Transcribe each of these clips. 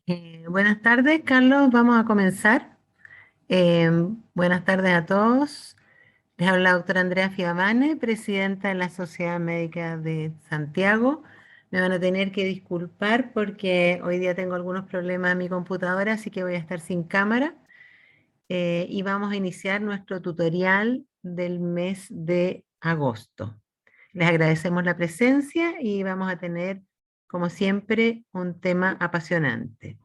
Buenas tardes, Carlos. Vamos a comenzar. Eh, Buenas tardes a todos. Les habla la doctora Andrea Fiamane, presidenta de la Sociedad Médica de Santiago. Me van a tener que disculpar porque hoy día tengo algunos problemas en mi computadora, así que voy a estar sin cámara. Y vamos a iniciar nuestro tutorial del mes de agosto. Les agradecemos la presencia y vamos a tener, como siempre, un tema apasionante.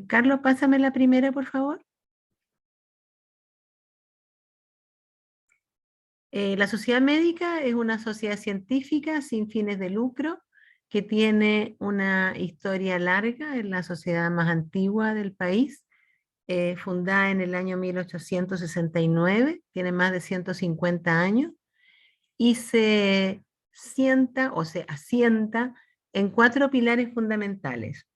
Carlos, pásame la primera, por favor. La sociedad médica es una sociedad científica sin fines de lucro que tiene una historia larga, es la sociedad más antigua del país, fundada en el año 1869, tiene más de 150 años y se sienta o se asienta en cuatro pilares fundamentales.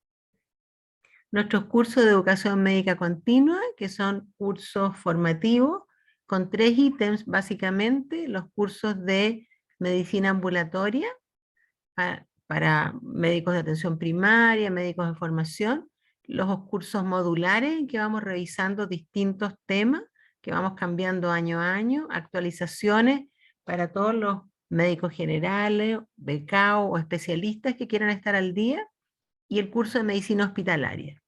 Nuestros cursos de educación médica continua, que son cursos formativos, con tres ítems básicamente: los cursos de medicina ambulatoria para médicos de atención primaria, médicos de formación, los cursos modulares en que vamos revisando distintos temas, que vamos cambiando año a año, actualizaciones para todos los médicos generales, becados o especialistas que quieran estar al día, y el curso de medicina hospitalaria.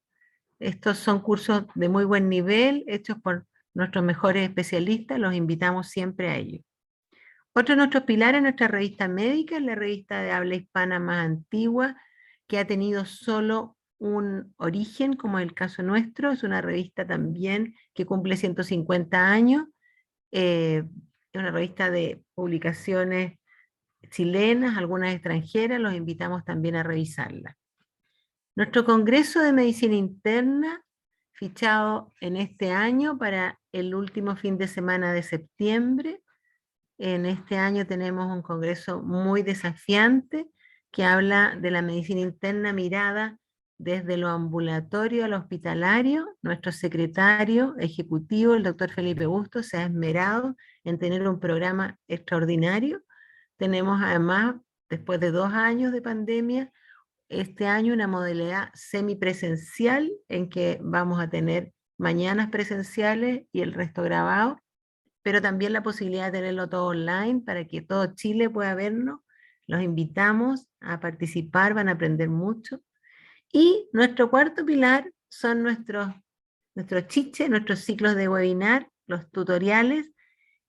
Estos son cursos de muy buen nivel, hechos por nuestros mejores especialistas, los invitamos siempre a ellos. Otro de nuestros pilares es nuestra revista médica, es la revista de habla hispana más antigua, que ha tenido solo un origen, como es el caso nuestro. Es una revista también que cumple 150 años, es una revista de publicaciones chilenas, algunas extranjeras, los invitamos también a revisarla. Nuestro Congreso de Medicina Interna, fichado en este año para el último fin de semana de septiembre. En este año tenemos un congreso muy desafiante que habla de la medicina interna mirada desde lo ambulatorio al hospitalario. Nuestro secretario ejecutivo, el doctor Felipe Bustos, se ha esmerado en tener un programa extraordinario. Tenemos además, después de 2 años de pandemia, este año una modalidad semipresencial en que vamos a tener mañanas presenciales y el resto grabado, pero también la posibilidad de tenerlo todo online para que todo Chile pueda vernos. Los invitamos a participar, van a aprender mucho. Y nuestro cuarto pilar son nuestros chiches, nuestros ciclos de webinar, los tutoriales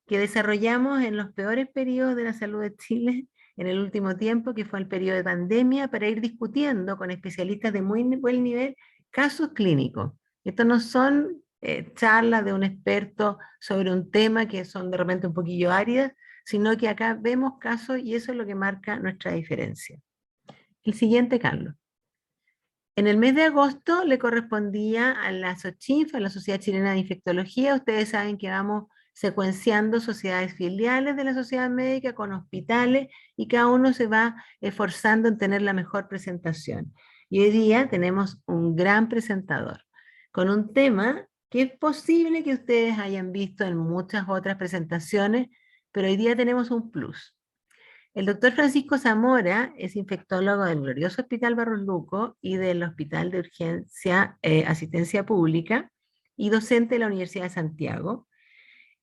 que desarrollamos en los peores periodos de la salud de Chile en el último tiempo, que fue el periodo de pandemia, para ir discutiendo con especialistas de muy buen nivel casos clínicos. Estos no son charlas de un experto sobre un tema que son de repente un poquillo áridas, sino que acá vemos casos y eso es lo que marca nuestra diferencia. El siguiente, Carlos. En el mes de agosto le correspondía a la SOCHINF, a la Sociedad Chilena de Infectología. Ustedes saben que vamos secuenciando sociedades filiales de la sociedad médica con hospitales y cada uno se va esforzando en tener la mejor presentación. Y hoy día tenemos un gran presentador con un tema que es posible que ustedes hayan visto en muchas otras presentaciones, pero hoy día tenemos un plus. El doctor Francisco Zamora es infectólogo del glorioso Hospital Barros Luco y del Hospital de Urgencia Asistencia Pública y docente de la Universidad de Santiago.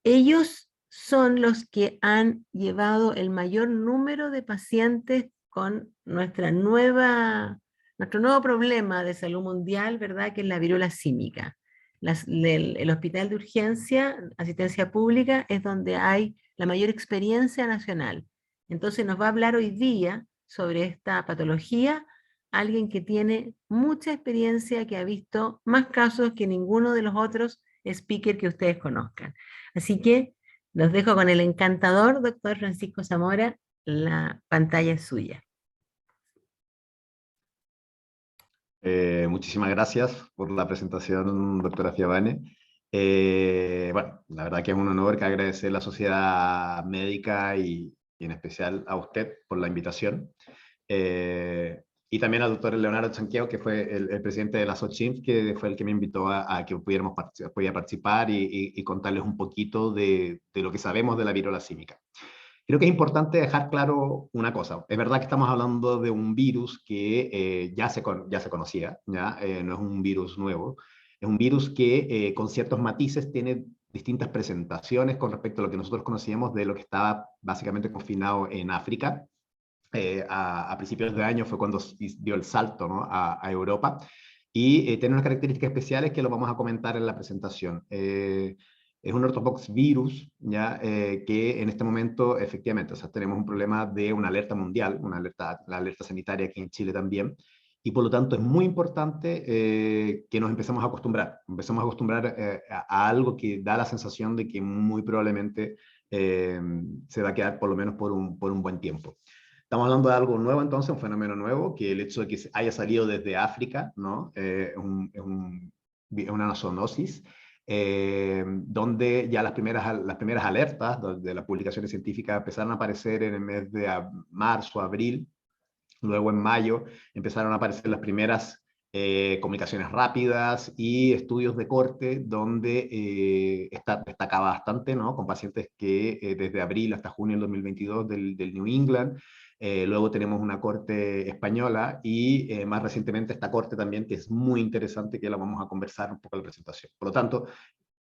Ellos son los que han llevado el mayor número de pacientes con nuestro nuevo problema de salud mundial, ¿verdad? Que es la viruela símica. El Hospital de Urgencia Asistencia Pública es donde hay la mayor experiencia nacional. Entonces nos va a hablar hoy día sobre esta patología alguien que tiene mucha experiencia, que ha visto más casos que ninguno de los otros speakers que ustedes conozcan. Así que los dejo con el encantador doctor Francisco Zamora, la pantalla es suya. Muchísimas gracias por la presentación, doctora Fiabane. Bueno, la verdad que es un honor, que agradecer a la sociedad médica y en especial a usted por la invitación. Y también al doctor Leonardo Chanqueo, que fue el presidente de la SOCHINF, que fue el que me invitó a que pudiéramos participar y contarles un poquito de lo que sabemos de la viruela símica. Creo que es importante dejar claro una cosa. Es verdad que estamos hablando de un virus que ya se conocía, ¿ya? No es un virus nuevo. Es un virus que con ciertos matices tiene distintas presentaciones con respecto a lo que nosotros conocíamos de lo que estaba básicamente confinado en África. A principios de año fue cuando dio el salto, ¿no? a Europa. Y tiene unas características especiales que lo vamos a comentar en la presentación. Es un orthopox virus, ¿ya? Que en este momento, efectivamente, o sea, tenemos un problema de una alerta mundial, la alerta sanitaria aquí en Chile también, y por lo tanto es muy importante que nos empecemos a acostumbrar a algo que da la sensación de que muy probablemente eh, se va a quedar por lo menos por un buen tiempo. Estamos hablando de algo nuevo entonces, un fenómeno nuevo, que el hecho de que haya salido desde África, ¿no? Es una zoonosis, donde ya las primeras alertas de las publicaciones científicas empezaron a aparecer en el mes de marzo, abril. Luego en mayo empezaron a aparecer las primeras comunicaciones rápidas y estudios de corte donde destacaba bastante, ¿no? Con pacientes que desde abril hasta junio del 2022 del New England. Luego tenemos una corte española y más recientemente esta corte también, que es muy interesante, que la vamos a conversar un poco en la presentación. Por lo tanto,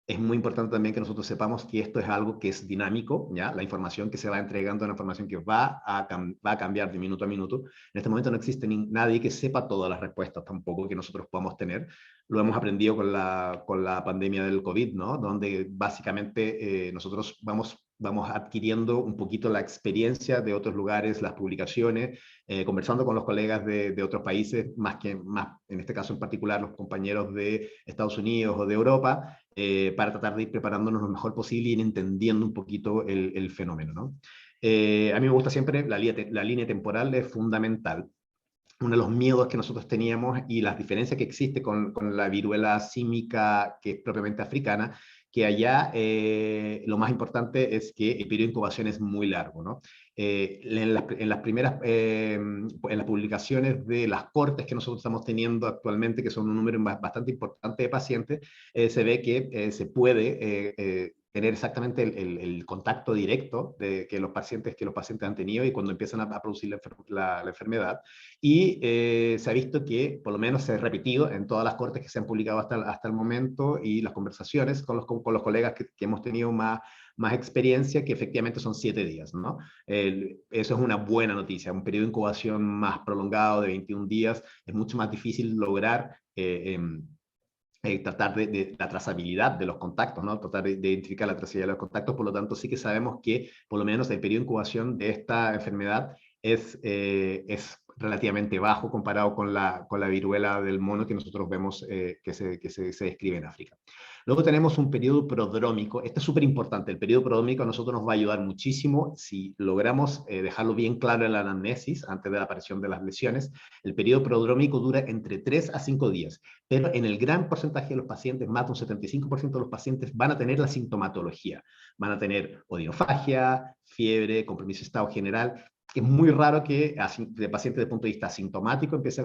es muy importante también que nosotros sepamos que esto es algo que es dinámico, ¿ya? La información que se va entregando es una información que va a cambiar de minuto a minuto. En este momento no existe nadie que sepa todas las respuestas tampoco que nosotros podamos tener. Lo hemos aprendido con la pandemia del COVID, ¿no? Donde básicamente nosotros vamos adquiriendo un poquito la experiencia de otros lugares, las publicaciones, conversando con los colegas de otros países, más en este caso en particular los compañeros de Estados Unidos o de Europa, para tratar de ir preparándonos lo mejor posible y ir entendiendo un poquito el fenómeno, ¿no? A mí me gusta siempre, la línea temporal es fundamental. Uno de los miedos que nosotros teníamos y las diferencias que existe con la viruela símica, que es propiamente africana, que allá lo más importante es que el periodo de incubación es muy largo, ¿no? En las primeras, en las publicaciones de las cortes que nosotros estamos teniendo actualmente, que son un número bastante importante de pacientes, se ve que se puede tener exactamente el contacto directo de que los pacientes han tenido y cuando empiezan a producir la enfermedad. Y se ha visto que, por lo menos se ha repetido en todas las cortes que se han publicado hasta el momento y las conversaciones con los colegas que hemos tenido más experiencia, que efectivamente son 7 días, ¿no? Eso es una buena noticia. Un periodo de incubación más prolongado de 21 días es mucho más difícil lograr tratar de la trazabilidad de los contactos, ¿no? Tratar de identificar la trazabilidad de los contactos. Por lo tanto, sí que sabemos que por lo menos el periodo de incubación de esta enfermedad es relativamente bajo comparado con la viruela del mono que nosotros vemos que se describe en África. Luego tenemos un periodo prodrómico. Este es súper importante. El periodo prodrómico a nosotros nos va a ayudar muchísimo si logramos dejarlo bien claro en la anamnesis antes de la aparición de las lesiones. El periodo prodrómico dura entre 3 a 5 días, pero en el gran porcentaje de los pacientes, más de un 75% de los pacientes van a tener la sintomatología. Van a tener odinofagia, fiebre, compromiso de estado general. Es muy raro que el paciente desde el punto de vista asintomático empiece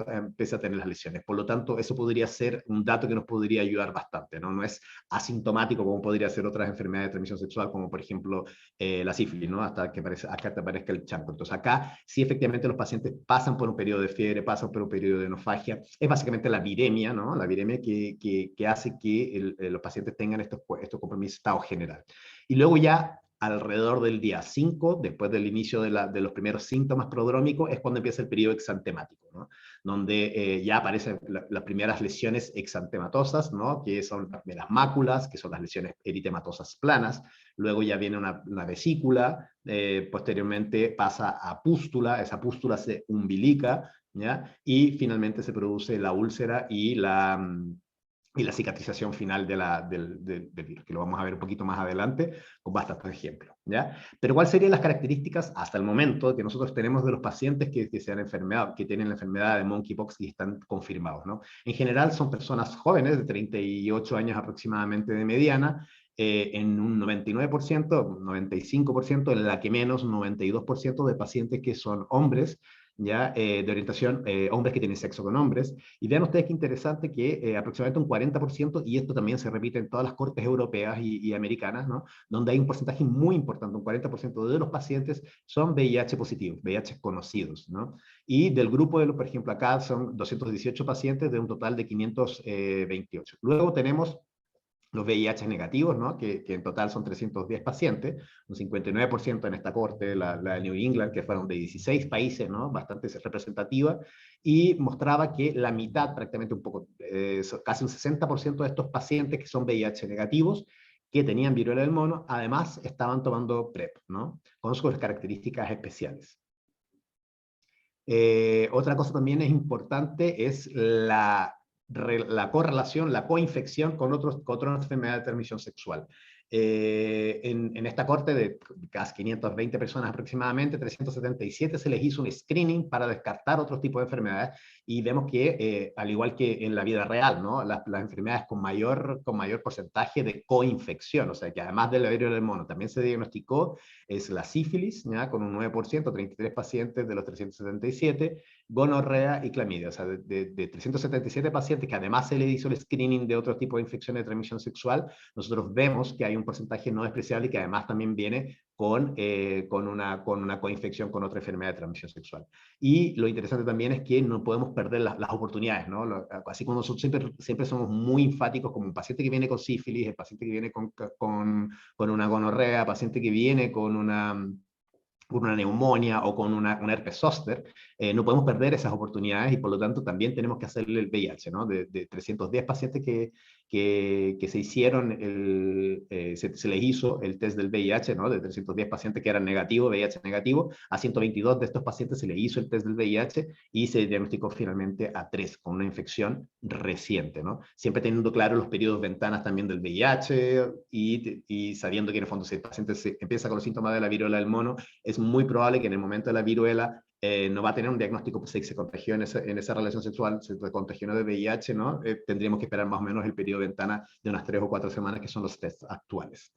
a tener las lesiones. Por lo tanto, eso podría ser un dato que nos podría ayudar bastante, ¿no? No es asintomático como podría ser otras enfermedades de transmisión sexual, como por ejemplo la sífilis, ¿no? Hasta que te aparezca el chancro. Entonces acá sí efectivamente los pacientes pasan por un periodo de fiebre, pasan por un periodo de enofagia. Es básicamente la viremia, ¿no? La viremia que hace que los pacientes tengan estos compromisos de estado general. Y luego ya alrededor del día 5, después del inicio de los primeros síntomas prodrómicos, es cuando empieza el periodo exantemático, ¿no? Donde ya aparecen las primeras lesiones exantematosas, ¿no? Que son las máculas, que son las lesiones eritematosas planas. Luego ya viene una vesícula, posteriormente pasa a pústula, esa pústula se umbilica, ¿ya? Y finalmente se produce la úlcera y la cicatrización final del virus, que lo vamos a ver un poquito más adelante con bastantes ejemplos, ¿ya? Pero ¿cuáles serían las características hasta el momento que nosotros tenemos de los pacientes que tienen la enfermedad de monkeypox y están confirmados, ¿no? En general son personas jóvenes de 38 años aproximadamente de mediana, en un 99%, 95%, en la que menos 92% de pacientes que son hombres, ¿ya? De orientación, hombres que tienen sexo con hombres. Y vean ustedes qué interesante que aproximadamente un 40%, y esto también se repite en todas las cortes europeas y americanas, ¿no? Donde hay un porcentaje muy importante, un 40% de los pacientes son VIH positivos, VIH conocidos, ¿no? Y del grupo, por ejemplo, acá son 218 pacientes de un total de 528. Luego tenemos los VIH negativos, ¿no? que en total son 310 pacientes, un 59% en esta corte, la de New England, que fueron de 16 países, ¿no? Bastante representativa, y mostraba que la mitad, prácticamente un poco, casi un 60% de estos pacientes que son VIH negativos, que tenían viruela del mono, además estaban tomando PrEP, ¿no? Con sus características especiales. Otra cosa también es importante es la correlación, la coinfección con otras enfermedades de transmisión sexual. En esta corte de casi 520 personas aproximadamente, 377 se les hizo un screening para descartar otros tipos de enfermedades, y vemos que, al igual que en la vida real, ¿no? las enfermedades con mayor porcentaje de coinfección, o sea que además de la viruela del mono también se diagnosticó, es la sífilis, ¿ya? Con un 9%, 33 pacientes de los 377, gonorrea y clamidia. O sea, de 377 pacientes que además se le hizo el screening de otro tipo de infecciones de transmisión sexual, nosotros vemos que hay un porcentaje no despreciable y que además también viene con una coinfección con otra enfermedad de transmisión sexual. Y lo interesante también es que no podemos perder las oportunidades, ¿no? Así como nosotros siempre somos muy enfáticos, como un paciente que viene con sífilis, el paciente que viene con una gonorrea, paciente que viene con una neumonía o con un herpes zóster, no podemos perder esas oportunidades, y por lo tanto también tenemos que hacerle el VIH, ¿no? De 310 pacientes que se hicieron, se les hizo el test del VIH, ¿no? De 310 pacientes que eran negativos, VIH negativo, a 122 de estos pacientes se les hizo el test del VIH y se diagnosticó finalmente a 3 con una infección reciente, ¿no? Siempre teniendo claro los periodos ventanas también del VIH y sabiendo que en el fondo si el paciente empieza con los síntomas de la viruela del mono, es muy probable que en el momento de la viruela no va a tener un diagnóstico, pues, si se contagió en esa relación sexual, se contagió de VIH, ¿no? Tendríamos que esperar más o menos el periodo de ventana de unas 3 o 4 semanas, que son los tests actuales.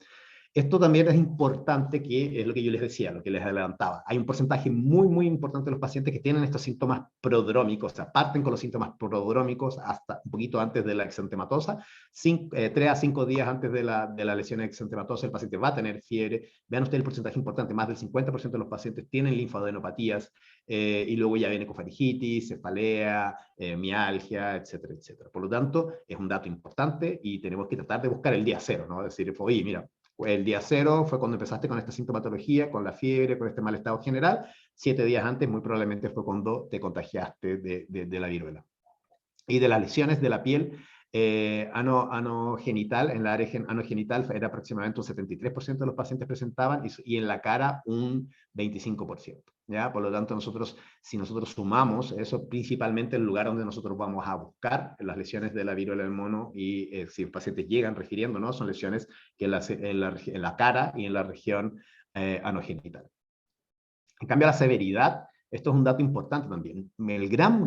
Esto también es importante, que es lo que yo les decía, lo que les adelantaba. Hay un porcentaje muy, muy importante de los pacientes que tienen estos síntomas prodrómicos, o sea, parten con los síntomas prodrómicos hasta un poquito antes de la exantematosa. 3 a 5 días antes de la lesión exantematosa, el paciente va a tener fiebre. Vean ustedes el porcentaje importante, más del 50% de los pacientes tienen linfadenopatías, y luego ya viene cofaringitis, cefalea, mialgia, etcétera, etcétera. Por lo tanto, es un dato importante y tenemos que tratar de buscar el día cero, ¿no? Es decir, oye, mira, el día cero fue cuando empezaste con esta sintomatología, con la fiebre, con este mal estado general. 7 días antes, muy probablemente, fue cuando te contagiaste de la viruela. Y de las lesiones de la piel anogenital, en la área anogenital era aproximadamente un 73% de los pacientes presentaban, y en la cara un 25%. ¿Ya? Por lo tanto, si nosotros sumamos eso, principalmente el lugar donde nosotros vamos a buscar las lesiones de la viruela del mono, y si los pacientes llegan refiriendo, ¿no? Son lesiones que en la cara y en la región anogenital. En cambio, la severidad, esto es un dato importante también. El gran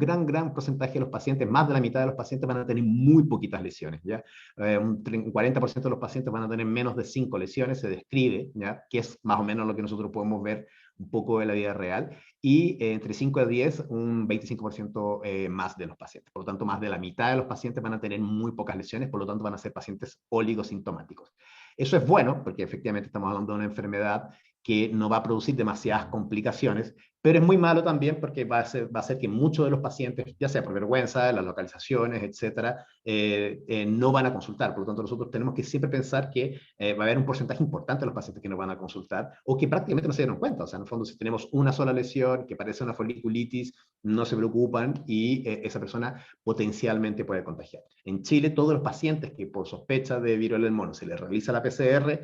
porcentaje de los pacientes, más de la mitad de los pacientes, van a tener muy poquitas lesiones, ¿ya? Un 40% de los pacientes van a tener menos de 5 lesiones, se describe, ¿ya? Que es más o menos lo que nosotros podemos ver un poco en la vida real, y entre 5 a 10, un 25% más de los pacientes. Por lo tanto, más de la mitad de los pacientes van a tener muy pocas lesiones, por lo tanto van a ser pacientes oligosintomáticos. Eso es bueno, porque efectivamente estamos hablando de una enfermedad que no va a producir demasiadas complicaciones, pero es muy malo también porque va a hacer que muchos de los pacientes, ya sea por vergüenza, las localizaciones, etcétera, no van a consultar. Por lo tanto, nosotros tenemos que siempre pensar que va a haber un porcentaje importante de los pacientes que no van a consultar o que prácticamente no se dieron cuenta. O sea, en el fondo, si tenemos una sola lesión que parece una foliculitis, no se preocupan y esa persona potencialmente puede contagiar. En Chile, todos los pacientes que por sospecha de viruela del mono se les realiza la PCR,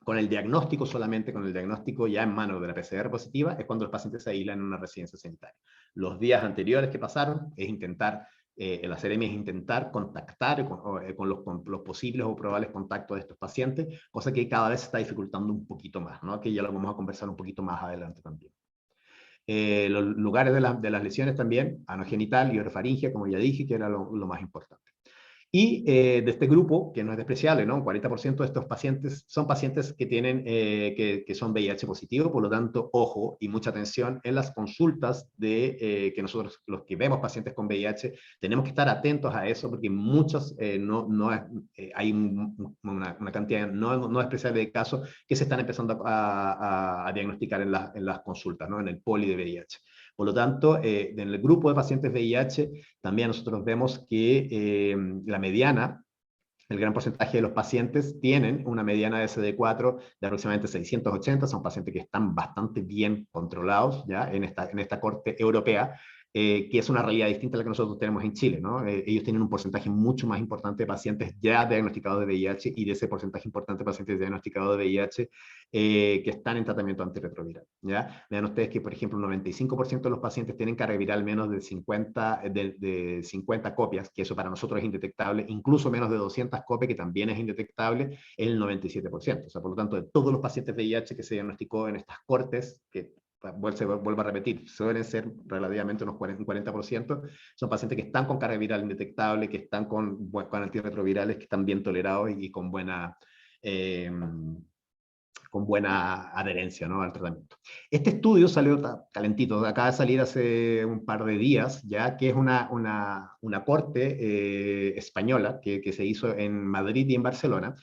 con el diagnóstico, solamente con el diagnóstico ya en mano de la PCR positiva, es cuando los pacientes se aíslan en una residencia sanitaria. Los días anteriores que pasaron es intentar, la CRM es intentar contactar con los posibles o probables contactos de estos pacientes, cosa que cada vez se está dificultando un poquito más, ¿no? Que ya lo vamos a conversar un poquito más adelante también. Los lugares de las lesiones también, anogenital y orofaringia, como ya dije, que era lo más importante. Y de este grupo, que no es despreciable, ¿no? Un 40% de estos pacientes son pacientes que, tienen, que son VIH positivo, por lo tanto, ojo y mucha atención en las consultas de que nosotros, los que vemos pacientes con VIH, tenemos que estar atentos a eso, porque muchos, hay una cantidad no despreciable de casos que se están empezando a diagnosticar en las consultas, ¿no? En el poli de VIH. Por lo tanto, en el grupo de pacientes VIH, también nosotros vemos que la mediana, el gran porcentaje de los pacientes tienen una mediana de CD4 de aproximadamente 680, son pacientes que están bastante bien controlados ya en esta corte europea, que es una realidad distinta a la que nosotros tenemos en Chile, ¿no? Ellos tienen un porcentaje mucho más importante de pacientes ya diagnosticados de VIH, y de ese porcentaje importante de pacientes diagnosticados de VIH que están en tratamiento antirretroviral, ¿ya? Vean ustedes que, por ejemplo, el 95% de los pacientes tienen carga viral menos de 50 copias, que eso para nosotros es indetectable, incluso menos de 200 copias, que también es indetectable, el 97%. O sea, por lo tanto, de todos los pacientes de VIH que se diagnosticó en estas cortes, que vuelvo a repetir, suelen ser relativamente un 40%, son pacientes que están con carga viral indetectable, que están con antirretrovirales, que están bien tolerados y con buena adherencia, ¿no?, al tratamiento. Este estudio salió calentito, acaba de salir hace un par de días, ya que es una corte española que se hizo en Madrid y en Barcelona,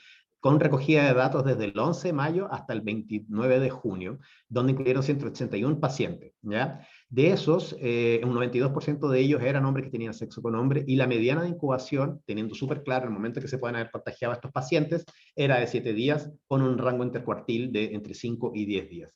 con recogida de datos desde el 11 de mayo hasta el 29 de junio, donde incluyeron 181 pacientes, ¿ya? De esos, un 92% de ellos eran hombres que tenían sexo con hombres, y la mediana de incubación, teniendo súper claro el momento en que se pueden haber contagiado a estos pacientes, era de 7 días, con un rango intercuartil de entre 5 y 10 días.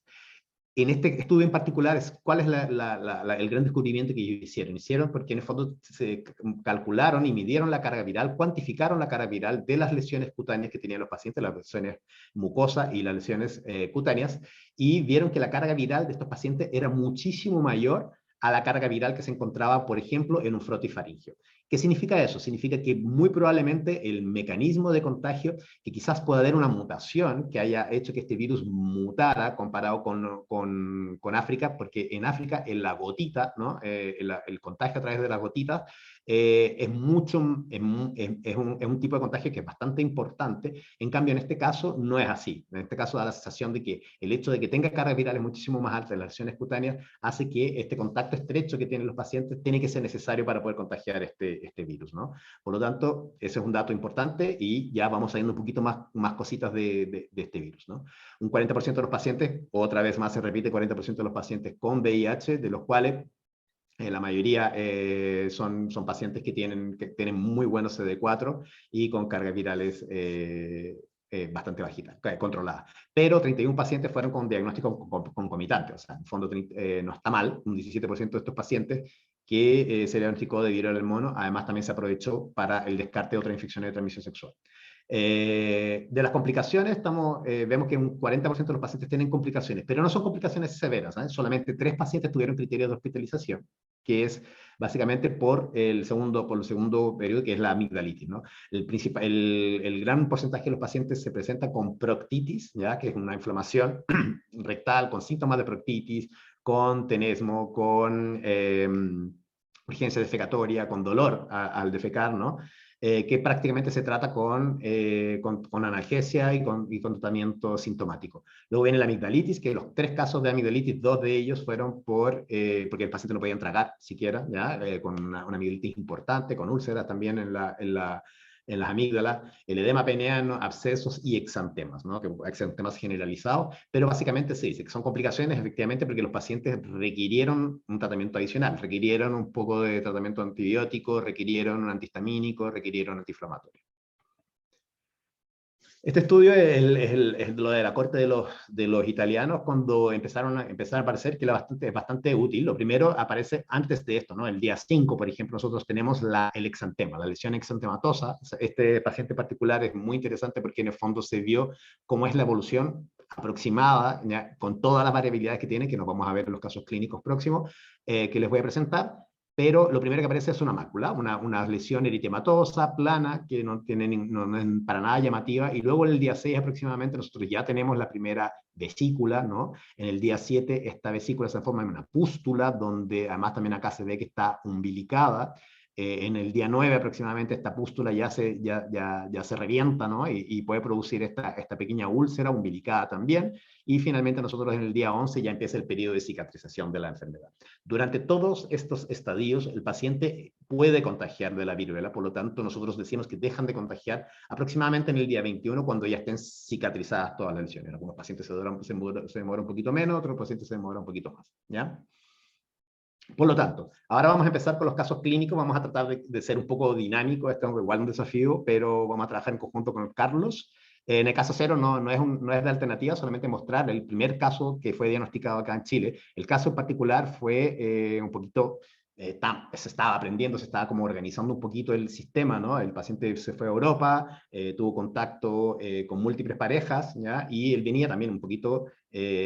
En este estudio en particular, ¿cuál es el gran descubrimiento que ellos hicieron? Hicieron porque en el fondo se calcularon y midieron la carga viral, cuantificaron la carga viral de las lesiones cutáneas que tenían los pacientes, las lesiones mucosas y las lesiones cutáneas, y vieron que la carga viral de estos pacientes era muchísimo mayor a la carga viral que se encontraba, por ejemplo, en un frotifaringio. ¿Qué significa eso? Significa que muy probablemente el mecanismo de contagio, que quizás pueda haber una mutación que haya hecho que este virus mutara comparado con África, porque en África en la gotita, ¿no? El contagio a través de las gotitas es un tipo de contagio que es bastante importante. En cambio, en este caso no es así. En este caso da la sensación de que el hecho de que tenga cargas virales muchísimo más altas en las lesiones cutáneas hace que este contacto estrecho que tienen los pacientes tiene que ser necesario para poder contagiar este virus, ¿no? Por lo tanto, ese es un dato importante, y ya vamos sabiendo un poquito más cositas de este virus, ¿no? Un 40% de los pacientes, otra vez más se repite, 40% de los pacientes con VIH, de los cuales la mayoría son pacientes que tienen muy buenos CD4 y con cargas virales bastante bajitas, controladas. Pero 31 pacientes fueron con diagnóstico concomitante, o sea, en el fondo no está mal, un 17% de estos pacientes que se diagnosticó de viruela del mono. Además, también se aprovechó para el descarte de otras infecciones de transmisión sexual. De las complicaciones, vemos que un 40% de los pacientes tienen complicaciones, pero no son complicaciones severas, ¿eh? Solamente 3 pacientes tuvieron criterios de hospitalización, que es básicamente por el segundo periodo, que es la amigdalitis, ¿no? El gran porcentaje de los pacientes se presenta con proctitis, ¿ya? Que es una inflamación rectal con síntomas de proctitis, con tenesmo, con urgencia defecatoria, con dolor al defecar, ¿no? Que prácticamente se trata con analgesia y con tratamiento sintomático. Luego viene la amigdalitis, que los 3 casos de amigdalitis, 2 de ellos fueron porque el paciente no podía tragar siquiera, ¿ya? Con una amigdalitis importante, con úlceras también en las amígdalas, el edema peneano, abscesos y exantemas, ¿no? Que exantemas generalizados, pero básicamente se dice que son complicaciones efectivamente porque los pacientes requirieron un tratamiento adicional, requirieron un poco de tratamiento antibiótico, requirieron un antihistamínico, requirieron antiinflamatorio. Este estudio es lo de la corte de los italianos, cuando empezaron a aparecer, que es bastante útil. Lo primero aparece antes de esto, ¿no? El día 5, por ejemplo, nosotros tenemos el exantema, la lesión exantematosa. Este paciente particular es muy interesante porque en el fondo se vio cómo es la evolución aproximada, ¿ya? Con todas las variabilidades que tiene, que nos vamos a ver en los casos clínicos próximos, que les voy a presentar. Pero lo primero que aparece es una mácula, una lesión eritematosa, plana, que no es para nada llamativa, y luego en el día 6 aproximadamente nosotros ya tenemos la primera vesícula, ¿no? En el día 7 esta vesícula se forma en una pústula, donde además también acá se ve que está umbilicada, En el día 9 aproximadamente esta pústula ya se revienta, ¿no? Y puede producir esta pequeña úlcera umbilicada también. Y finalmente nosotros en el día 11 ya empieza el periodo de cicatrización de la enfermedad. Durante todos estos estadios el paciente puede contagiar de la viruela, por lo tanto nosotros decimos que dejan de contagiar aproximadamente en el día 21 cuando ya estén cicatrizadas todas las lesiones. Algunos pacientes se demoran un poquito menos, otros pacientes se demoran un poquito más, ¿ya? Por lo tanto, ahora vamos a empezar con los casos clínicos, vamos a tratar de ser un poco dinámico, esto es igual un desafío, pero vamos a trabajar en conjunto con Carlos. En el caso cero no es de alternativa, solamente mostrar el primer caso que fue diagnosticado acá en Chile. El caso en particular fue un poquito, se estaba aprendiendo, se estaba como organizando un poquito el sistema, ¿no? El paciente se fue a Europa, tuvo contacto con múltiples parejas, ¿ya? Y él venía también un poquito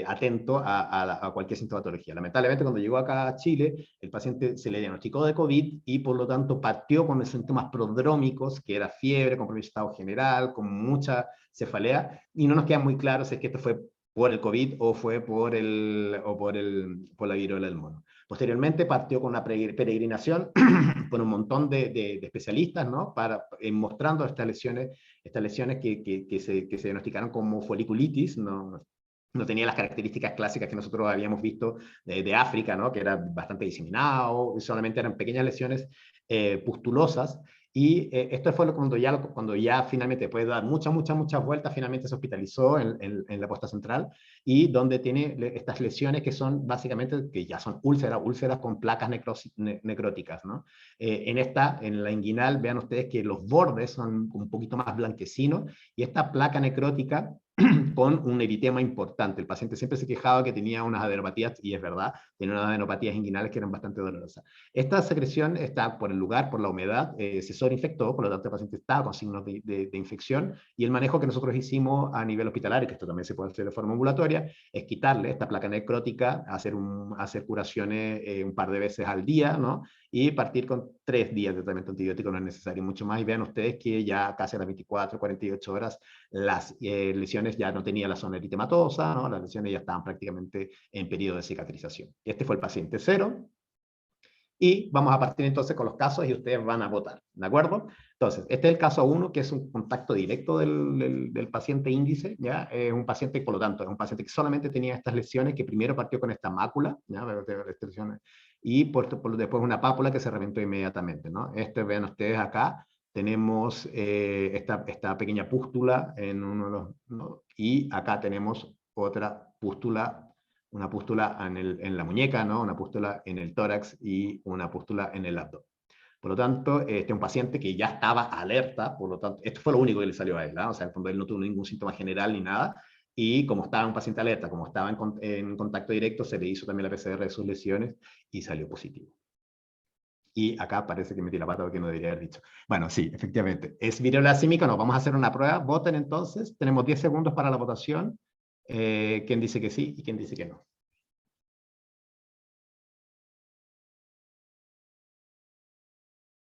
atento a cualquier sintomatología. Lamentablemente, cuando llegó acá a Chile, el paciente se le diagnosticó de COVID y por lo tanto partió con los síntomas prodrómicos, que era fiebre, con problema de estado general, con mucha cefalea, y no nos queda muy claro si es que esto fue por el COVID o fue por la viruela del mono. Posteriormente partió con una peregrinación con un montón de especialistas, ¿no? Mostrando estas lesiones que se diagnosticaron como foliculitis, no tenía las características clásicas que nosotros habíamos visto de África, ¿no? Que era bastante diseminado, solamente eran pequeñas lesiones pustulosas, y esto fue cuando ya finalmente, después de dar muchas vueltas, finalmente se hospitalizó en la posta central, y donde tiene estas lesiones que son básicamente, que ya son úlceras con placas necróticas, ¿no? En la inguinal, vean ustedes que los bordes son un poquito más blanquecinos, y esta placa necrótica con un eritema importante. El paciente siempre se quejaba que tenía unas adenopatías, y es verdad, tenía unas adenopatías inguinales que eran bastante dolorosas. Esta secreción está por el lugar, por la humedad, se sobreinfectó, por lo tanto el paciente estaba con signos de infección, y el manejo que nosotros hicimos a nivel hospitalario, que esto también se puede hacer de forma ambulatoria, es quitarle esta placa necrótica, hacer curaciones un par de veces al día, ¿no? Y partir con 3 días de tratamiento antibiótico, no es necesario mucho más, y vean ustedes que ya casi a las 24, 48 horas las lesiones ya no tenían la zona eritematosa, ¿no? Las lesiones ya estaban prácticamente en periodo de cicatrización. Este fue el paciente 0, y vamos a partir entonces con los casos y ustedes van a votar, ¿de acuerdo? Entonces, este es el caso 1, que es un contacto directo del paciente índice, ¿ya? Es un paciente, por lo tanto, es un paciente que solamente tenía estas lesiones, que primero partió con esta mácula, ¿ya? Y después una pápula que se reventó inmediatamente, ¿no? Vean ustedes acá, tenemos esta pequeña pústula en uno de los, ¿no? Y acá tenemos otra pústula, una pústula en la muñeca, ¿no? Una pústula en el tórax y una pústula en el abdomen. Por lo tanto, este es un paciente que ya estaba alerta, por lo tanto, esto fue lo único que le salió a él, ¿no? O sea, cuando él no tuvo ningún síntoma general ni nada, y como estaba un paciente alerta, como estaba en contacto directo, se le hizo también la PCR de sus lesiones y salió positivo. Y acá parece que metí la pata porque no debería haber dicho. Bueno, sí, efectivamente. ¿Es viruela símica? No, vamos a hacer una prueba. Voten entonces. Tenemos 10 segundos para la votación. ¿Quién dice que sí y quién dice que no?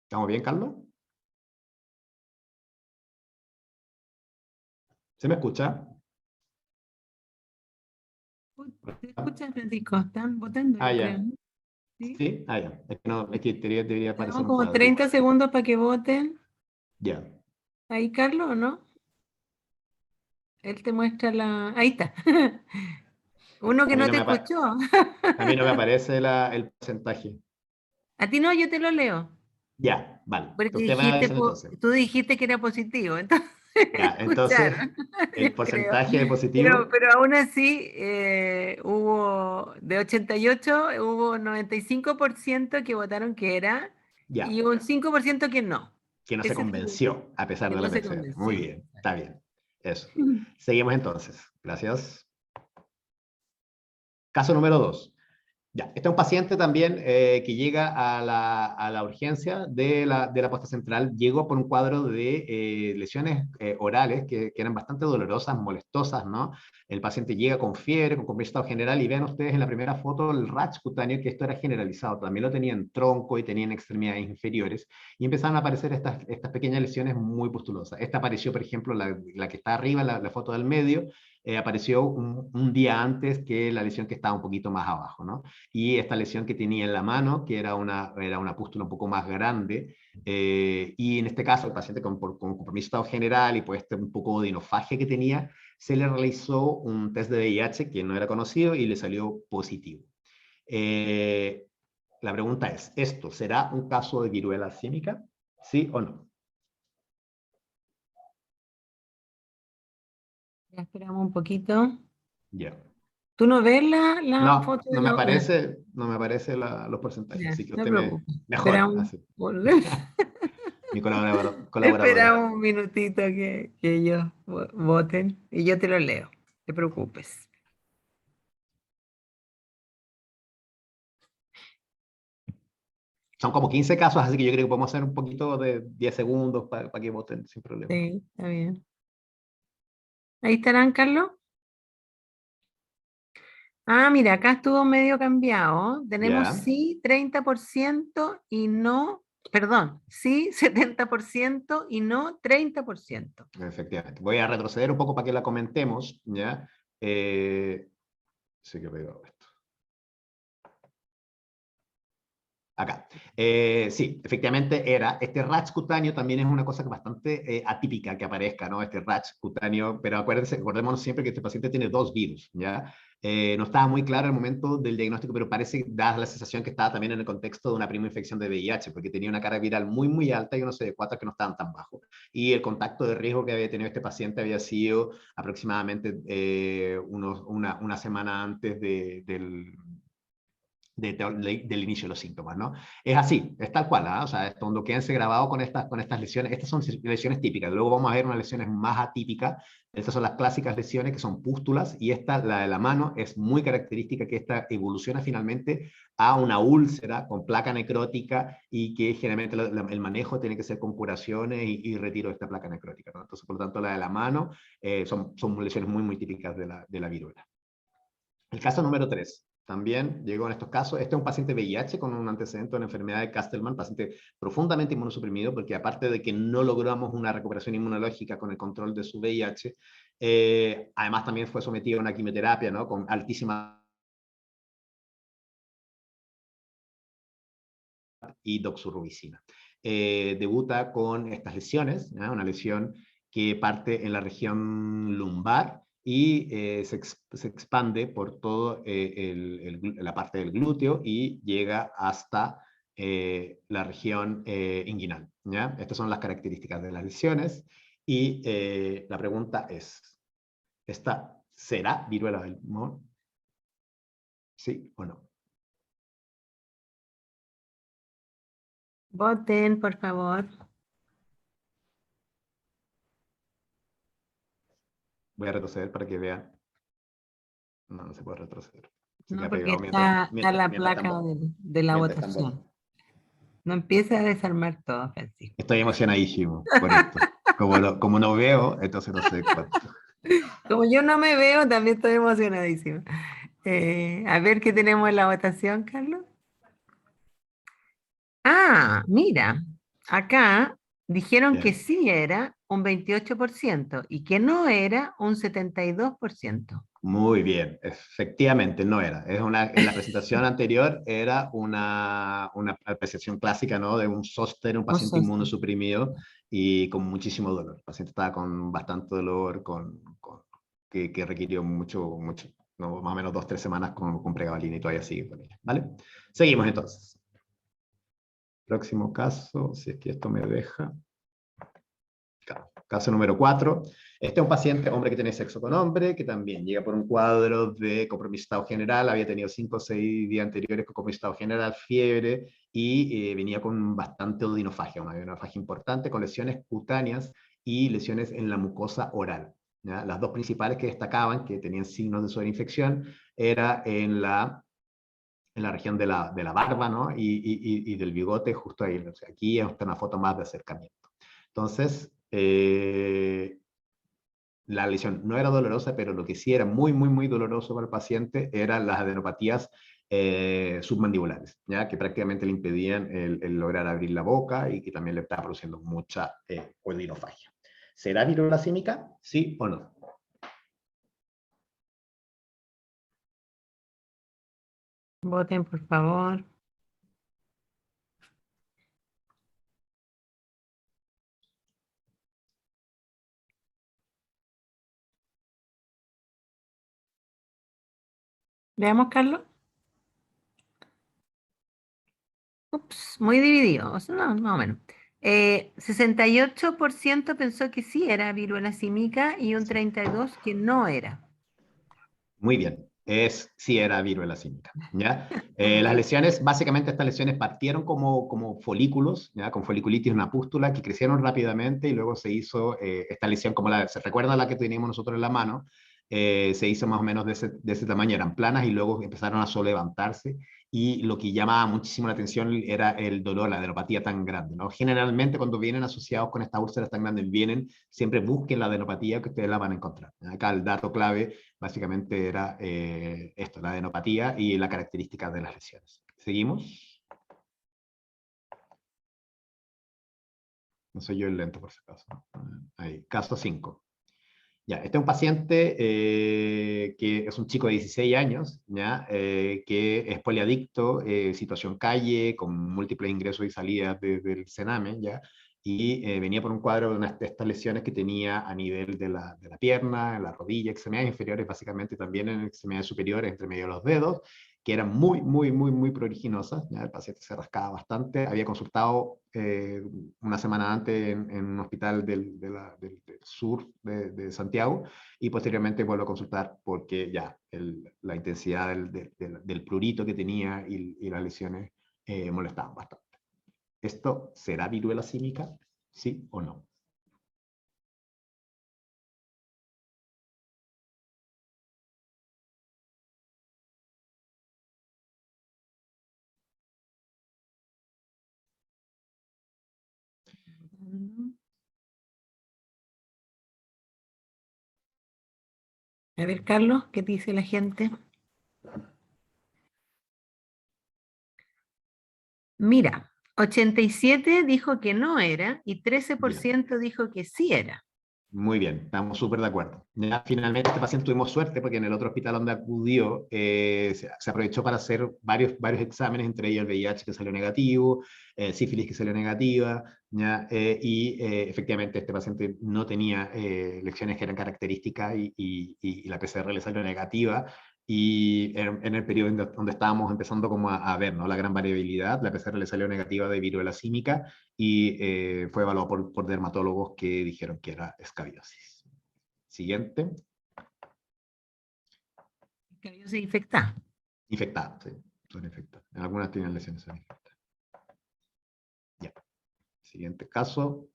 ¿Estamos bien, Carlos? ¿Se me escucha? ¿Te escuchas, Francisco? Están votando, Ah, yo creo, ya. ¿no? ¿Sí? ¿Sí? Ah, ya. Es que, no, es que debería aparecer Tenemos un como cuadro. 30 segundos para que voten. Ya. Ahí, Carlos, ¿o no? Él te muestra la... Ahí está. Uno que A mí no no te me, escuchó. a mí no me aparece el porcentaje. A ti no, yo te lo leo. Ya, vale. Porque Usted va a decir entonces. tú dijiste que era positivo, entonces Ya, entonces, escucharon, el creo. porcentaje de positivo. Pero aún así, hubo de 88, hubo 95% que votaron que era Ya. y un 5% que no. Que no se Ese fue convenció a pesar que de no la se PCR. Muy convenció. bien, está bien. Eso. Seguimos entonces. Gracias. Caso número 2. Ya, este es un paciente también que llega a la urgencia de la posta central. Llegó por un cuadro de lesiones orales que eran bastante dolorosas, molestosas, ¿no? El paciente llega con fiebre, con estado general, y vean ustedes en la primera foto el rash cutáneo, que esto era generalizado. También lo tenía en tronco y tenía en extremidades inferiores. Y empezaron a aparecer estas pequeñas lesiones muy pustulosas. Esta apareció, por ejemplo, la que está arriba, la foto del medio. apareció un día antes que la lesión que estaba un poquito más abajo, ¿no? Y esta lesión que tenía en la mano, que era una pústula un poco más grande, y en este caso el paciente con compromiso de estado general y pues un poco de odinofagia que tenía, se le realizó un test de VIH que no era conocido y le salió positivo. La pregunta es, ¿esto será un caso de viruela símica? ¿Sí o no? Ya esperamos un poquito. Ya. ¿Tú no ves la No, foto de la... no me aparece los porcentajes, Ya, así que no te usted me preocupes. mejora, Esperamos, así. Mi colaboradora. esperamos un minutito que ellos voten y yo te lo leo. No te preocupes. Son como 15 casos, así que yo creo que podemos hacer un poquito de 10 segundos para que voten sin problema. Sí, está bien. Ahí estarán, Carlos. Ah, mira, acá estuvo medio cambiado. Tenemos Ya, sí 30% y no, perdón, sí 70% y no 30%. efectivamente. Voy a retroceder un poco para que la comentemos, ¿ya? Sí que veo esto. Acá. Sí, efectivamente era. Este rash cutáneo también es una cosa que bastante atípica que aparezca, ¿no? Este rash cutáneo, pero acordémonos siempre que este paciente tiene dos virus, ¿ya? No estaba muy claro el momento del diagnóstico, pero parece, da la sensación que estaba también en el contexto de una prima infección de VIH, porque tenía una carga viral muy, muy alta y unos CD4 que no estaban tan bajos. Y el contacto de riesgo que había tenido este paciente había sido aproximadamente una semana antes del inicio de los síntomas, ¿no? Es así, es tal cual, ¿eh? O sea, cuando quédense grabado con estas lesiones, estas son lesiones típicas, luego vamos a ver unas lesiones más atípicas, estas son las clásicas lesiones que son pústulas, y esta, la de la mano, es muy característica que esta evoluciona finalmente a una úlcera con placa necrótica y que generalmente el manejo tiene que ser con curaciones y retiro de esta placa necrótica, ¿no? Entonces, por lo tanto, la de la mano son lesiones muy, muy típicas de la viruela. El caso número 3 también llegó en estos casos. Este es un paciente VIH con un antecedente de una enfermedad de Castleman, paciente profundamente inmunosuprimido, porque aparte de que no logramos una recuperación inmunológica con el control de su VIH, además también fue sometido a una quimioterapia, ¿no? Con altísima y doxorubicina. Debuta con estas lesiones, ¿no? Una lesión que parte en la región lumbar y se expande por toda la parte del glúteo y llega hasta la región inguinal, ¿ya? Estas son las características de las lesiones y la pregunta es, ¿esta será viruela del mono? ¿Sí o no? Voten, por favor. Voy a retroceder para que vean. No, no se puede retroceder. Se No, queda porque pegado está la mientras placa de la mientras están votación. votando. No empieza a desarmar todo, Francisco. Estoy emocionadísimo por esto. Como no veo, entonces no sé cuánto. Como yo no me veo, también estoy emocionadísima. A ver qué tenemos en la votación, Carlos. Ah, mira, acá dijeron que Bien. sí era un 28% y que no era un 72%. Muy bien, efectivamente, no era. En la presentación anterior era una apreciación clásica, ¿no? De un zóster, un Un paciente socio. inmunosuprimido y con muchísimo dolor. El paciente estaba con bastante dolor, que requirió mucho, ¿no? Más o menos 2 o 3 semanas con pregabalina y todavía sigue con ella, ¿vale? Seguimos entonces. Próximo caso, si es que esto me deja. Caso número 4. Este es un paciente, hombre que tiene sexo con hombre, que también llega por un cuadro de compromiso de estado general, había tenido 5 o 6 días anteriores con compromiso de estado general, fiebre, y venía con bastante odinofagia, una odinofagia importante, con lesiones cutáneas y lesiones en la mucosa oral, ¿ya? Las dos principales que destacaban, que tenían signos de sobreinfección, era en la región de la barba, ¿no? Y del bigote, justo ahí. O sea, aquí está una foto más de acercamiento. Entonces, la lesión no era dolorosa, pero lo que sí era muy, muy, muy doloroso para el paciente eran las adenopatías submandibulares, ¿ya? Que prácticamente le impedían el lograr abrir la boca y que también le estaba produciendo mucha odinofagia. ¿Será viruela símica? ¿Sí o no? Voten, por favor. Veamos, Carlos. Ups, muy dividido, o sea, no, más o menos. 68% pensó que sí era viruela símica y un 32% que no era. Muy bien, sí era viruela símica, ¿ya? Las lesiones, básicamente estas lesiones partieron como folículos, ¿ya? Con foliculitis, una pústula que crecieron rápidamente y luego se hizo esta lesión, como ¿se recuerda la que teníamos nosotros en la mano? Se hizo más o menos de ese tamaño, eran planas y luego empezaron a solo levantarse y lo que llamaba muchísimo la atención era el dolor, la adenopatía tan grande, ¿no? Generalmente cuando vienen asociados con estas úlceras tan grandes, siempre busquen la adenopatía que ustedes la van a encontrar. Acá el dato clave básicamente era esto, la adenopatía y la característica de las lesiones. ¿Seguimos? No soy yo el lento, por si acaso. Ahí, caso 5. Ya, este es un paciente que es un chico de 16 años, ¿ya? Que es poliadicto, situación calle, con múltiples ingresos y salidas desde el Sename, ¿ya? Y venía por un cuadro de unas de estas lesiones que tenía a nivel de la pierna, en la rodilla, extremidades inferiores, básicamente también en extremidades superiores, entre medio de los dedos, que eran muy, muy, muy, muy pruriginosas. ¿Ya? El paciente se rascaba bastante. Había consultado una semana antes en un hospital del sur de Santiago y posteriormente vuelvo a consultar porque ya la intensidad del prurito que tenía y las lesiones molestaban bastante. ¿Esto será viruela símica? ¿Sí o no? A ver, Carlos, ¿qué dice la gente? Mira, 87 dijo que no era y Bien. 13% dijo que sí era. Muy bien, estamos súper de acuerdo. Ya, finalmente este paciente tuvimos suerte porque en el otro hospital donde acudió se aprovechó para hacer varios exámenes, entre ellos el VIH que salió negativo, sífilis que salió negativa, ya, efectivamente este paciente no tenía lesiones que eran características y la PCR le salió negativa. Y en el periodo donde estábamos empezando como a ver, ¿no? La gran variabilidad, la PCR le salió negativa de viruela símica y fue evaluado por dermatólogos que dijeron que era escabiosis. Siguiente, Escabiosis infectada. infectada, sí, son infectadas. Algunas tienen lesiones, son infectadas. Ya. Siguiente caso.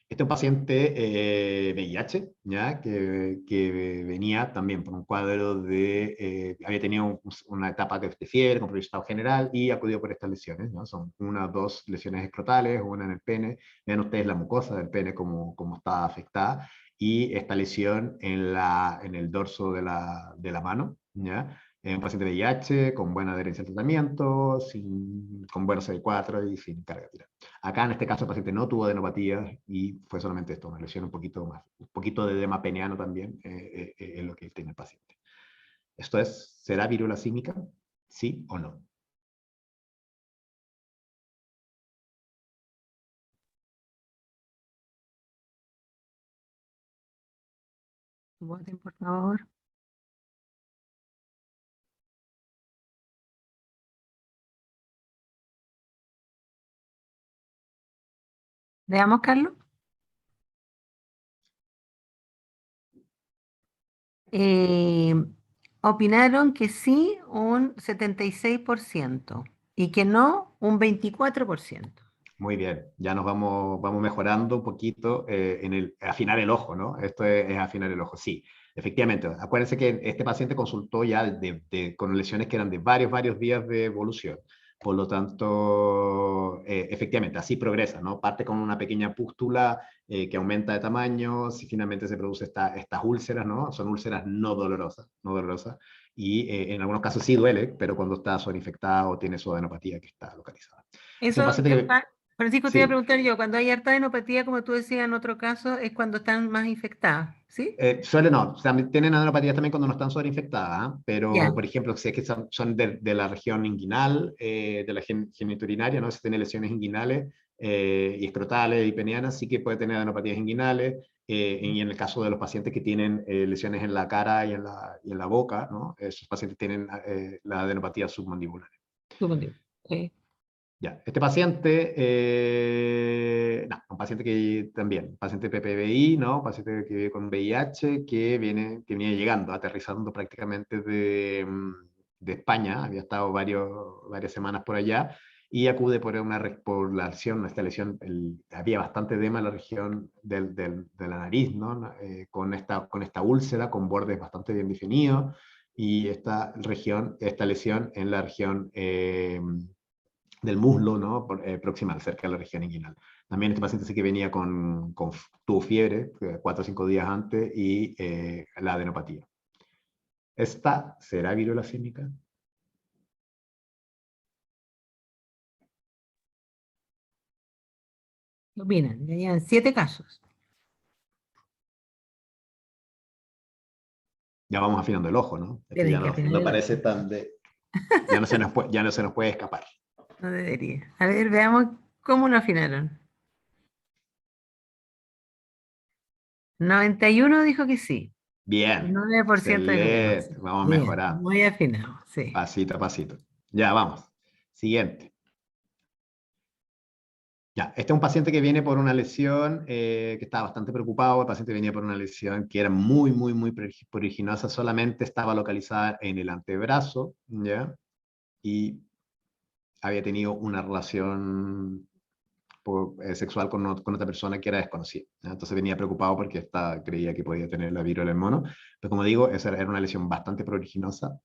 Este es un paciente VIH, ¿ya? Que venía también por un cuadro había tenido una etapa de fiebre con estado general y acudió por estas lesiones, ¿no? Son una o dos lesiones escrotales, una en el pene. Vean ustedes la mucosa del pene como está afectada y esta lesión en el dorso de la mano, ¿ya? Es un paciente VIH con buena adherencia al tratamiento, con buenos CD4 y sin carga tirada. Acá en este caso el paciente no tuvo adenopatía y fue solamente esto, una lesión un poquito más, un poquito de edema peneano también en lo que tiene el paciente. Esto es, ¿será viruela símica? ¿Sí o no? Voten, por favor. Veamos, Carlos. Eh, opinaron que sí un 76% y que no un 24%. Muy bien, ya nos vamos mejorando un poquito en afinar el ojo, ¿no? Esto es afinar el ojo, sí. Efectivamente, acuérdense que este paciente consultó ya con lesiones que eran de varios días de evolución. Por lo tanto, efectivamente, así progresa, ¿no? Parte con una pequeña pústula que aumenta de tamaño, si finalmente se produce estas úlceras, ¿no? Son úlceras no dolorosas, y en algunos casos sí duele, pero cuando está zona infectada o tiene su adenopatía que está localizada. Es un Eso, paciente que Francisco, te iba a Sí, preguntar yo, cuando hay harta adenopatía, como tú decías en otro caso, es cuando están más infectadas, ¿sí? suele no, o sea, tienen adenopatías también cuando no están sobreinfectadas, ¿ah? Pero, Ya. por ejemplo, si es que son de la región inguinal, de la genitourinaria, ¿no? Si tiene lesiones inguinales y escrotales y penianas, sí que puede tener adenopatías inguinales, y en el caso de los pacientes que tienen lesiones en la cara y en la boca, ¿no? Esos pacientes tienen la adenopatía submandibular. Supongo. Sí. Ya, este paciente, no, un paciente que también, un paciente PPBI, ¿no? Un paciente que vive con VIH, que venía llegando, aterrizando prácticamente de España, había estado varias semanas por allá, y acude por la lesión, esta lesión, había bastante edema en la región de la nariz, ¿no? Con esta úlcera, con bordes bastante bien definidos, y esta lesión en la región del muslo, ¿no? Proximal, cerca de la región inguinal. También este paciente sí que venía tuvo fiebre 4 o 5 días antes y la adenopatía. ¿Esta será viruela símica? ¿Qué opinan? Ya llevan 7 casos. Ya vamos afinando el ojo, ¿no? Esto Tienen ya que no, afinar no el parece ojo. tan de... ya no se nos puede escapar. No debería. A ver, veamos cómo lo afinaron. 91 dijo que sí. Bien, 9% dijo que no. excelente, vamos Bien, mejorando, muy afinado, sí. pasito a pasito. Ya, vamos. Siguiente. Ya, este es un paciente que viene por una lesión, que estaba bastante preocupado. El paciente venía por una lesión que era muy, muy, muy pruriginosa, solamente estaba localizada en el antebrazo, ¿ya? Y había tenido una relación sexual con otra persona que era desconocida, ¿ya? Entonces venía preocupado porque creía que podía tener la viruela del mono, pero como digo, esa era una lesión bastante pruriginosa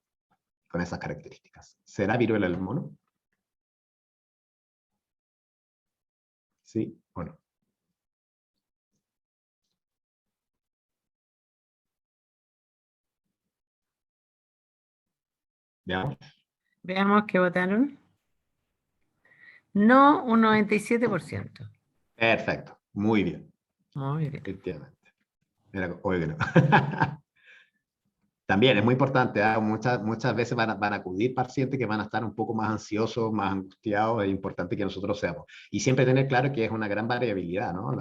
con esas características. ¿Será viruela del mono? Sí, bueno, veamos. Veamos qué votaron. No, un 97%. Perfecto, muy bien, Muy bien. efectivamente. Era obvio que no. También es muy importante, ¿ah? Muchas veces van a acudir pacientes que van a estar un poco más ansiosos, más angustiados, es importante que nosotros seamos. Y siempre tener claro que es una gran variabilidad, ¿no?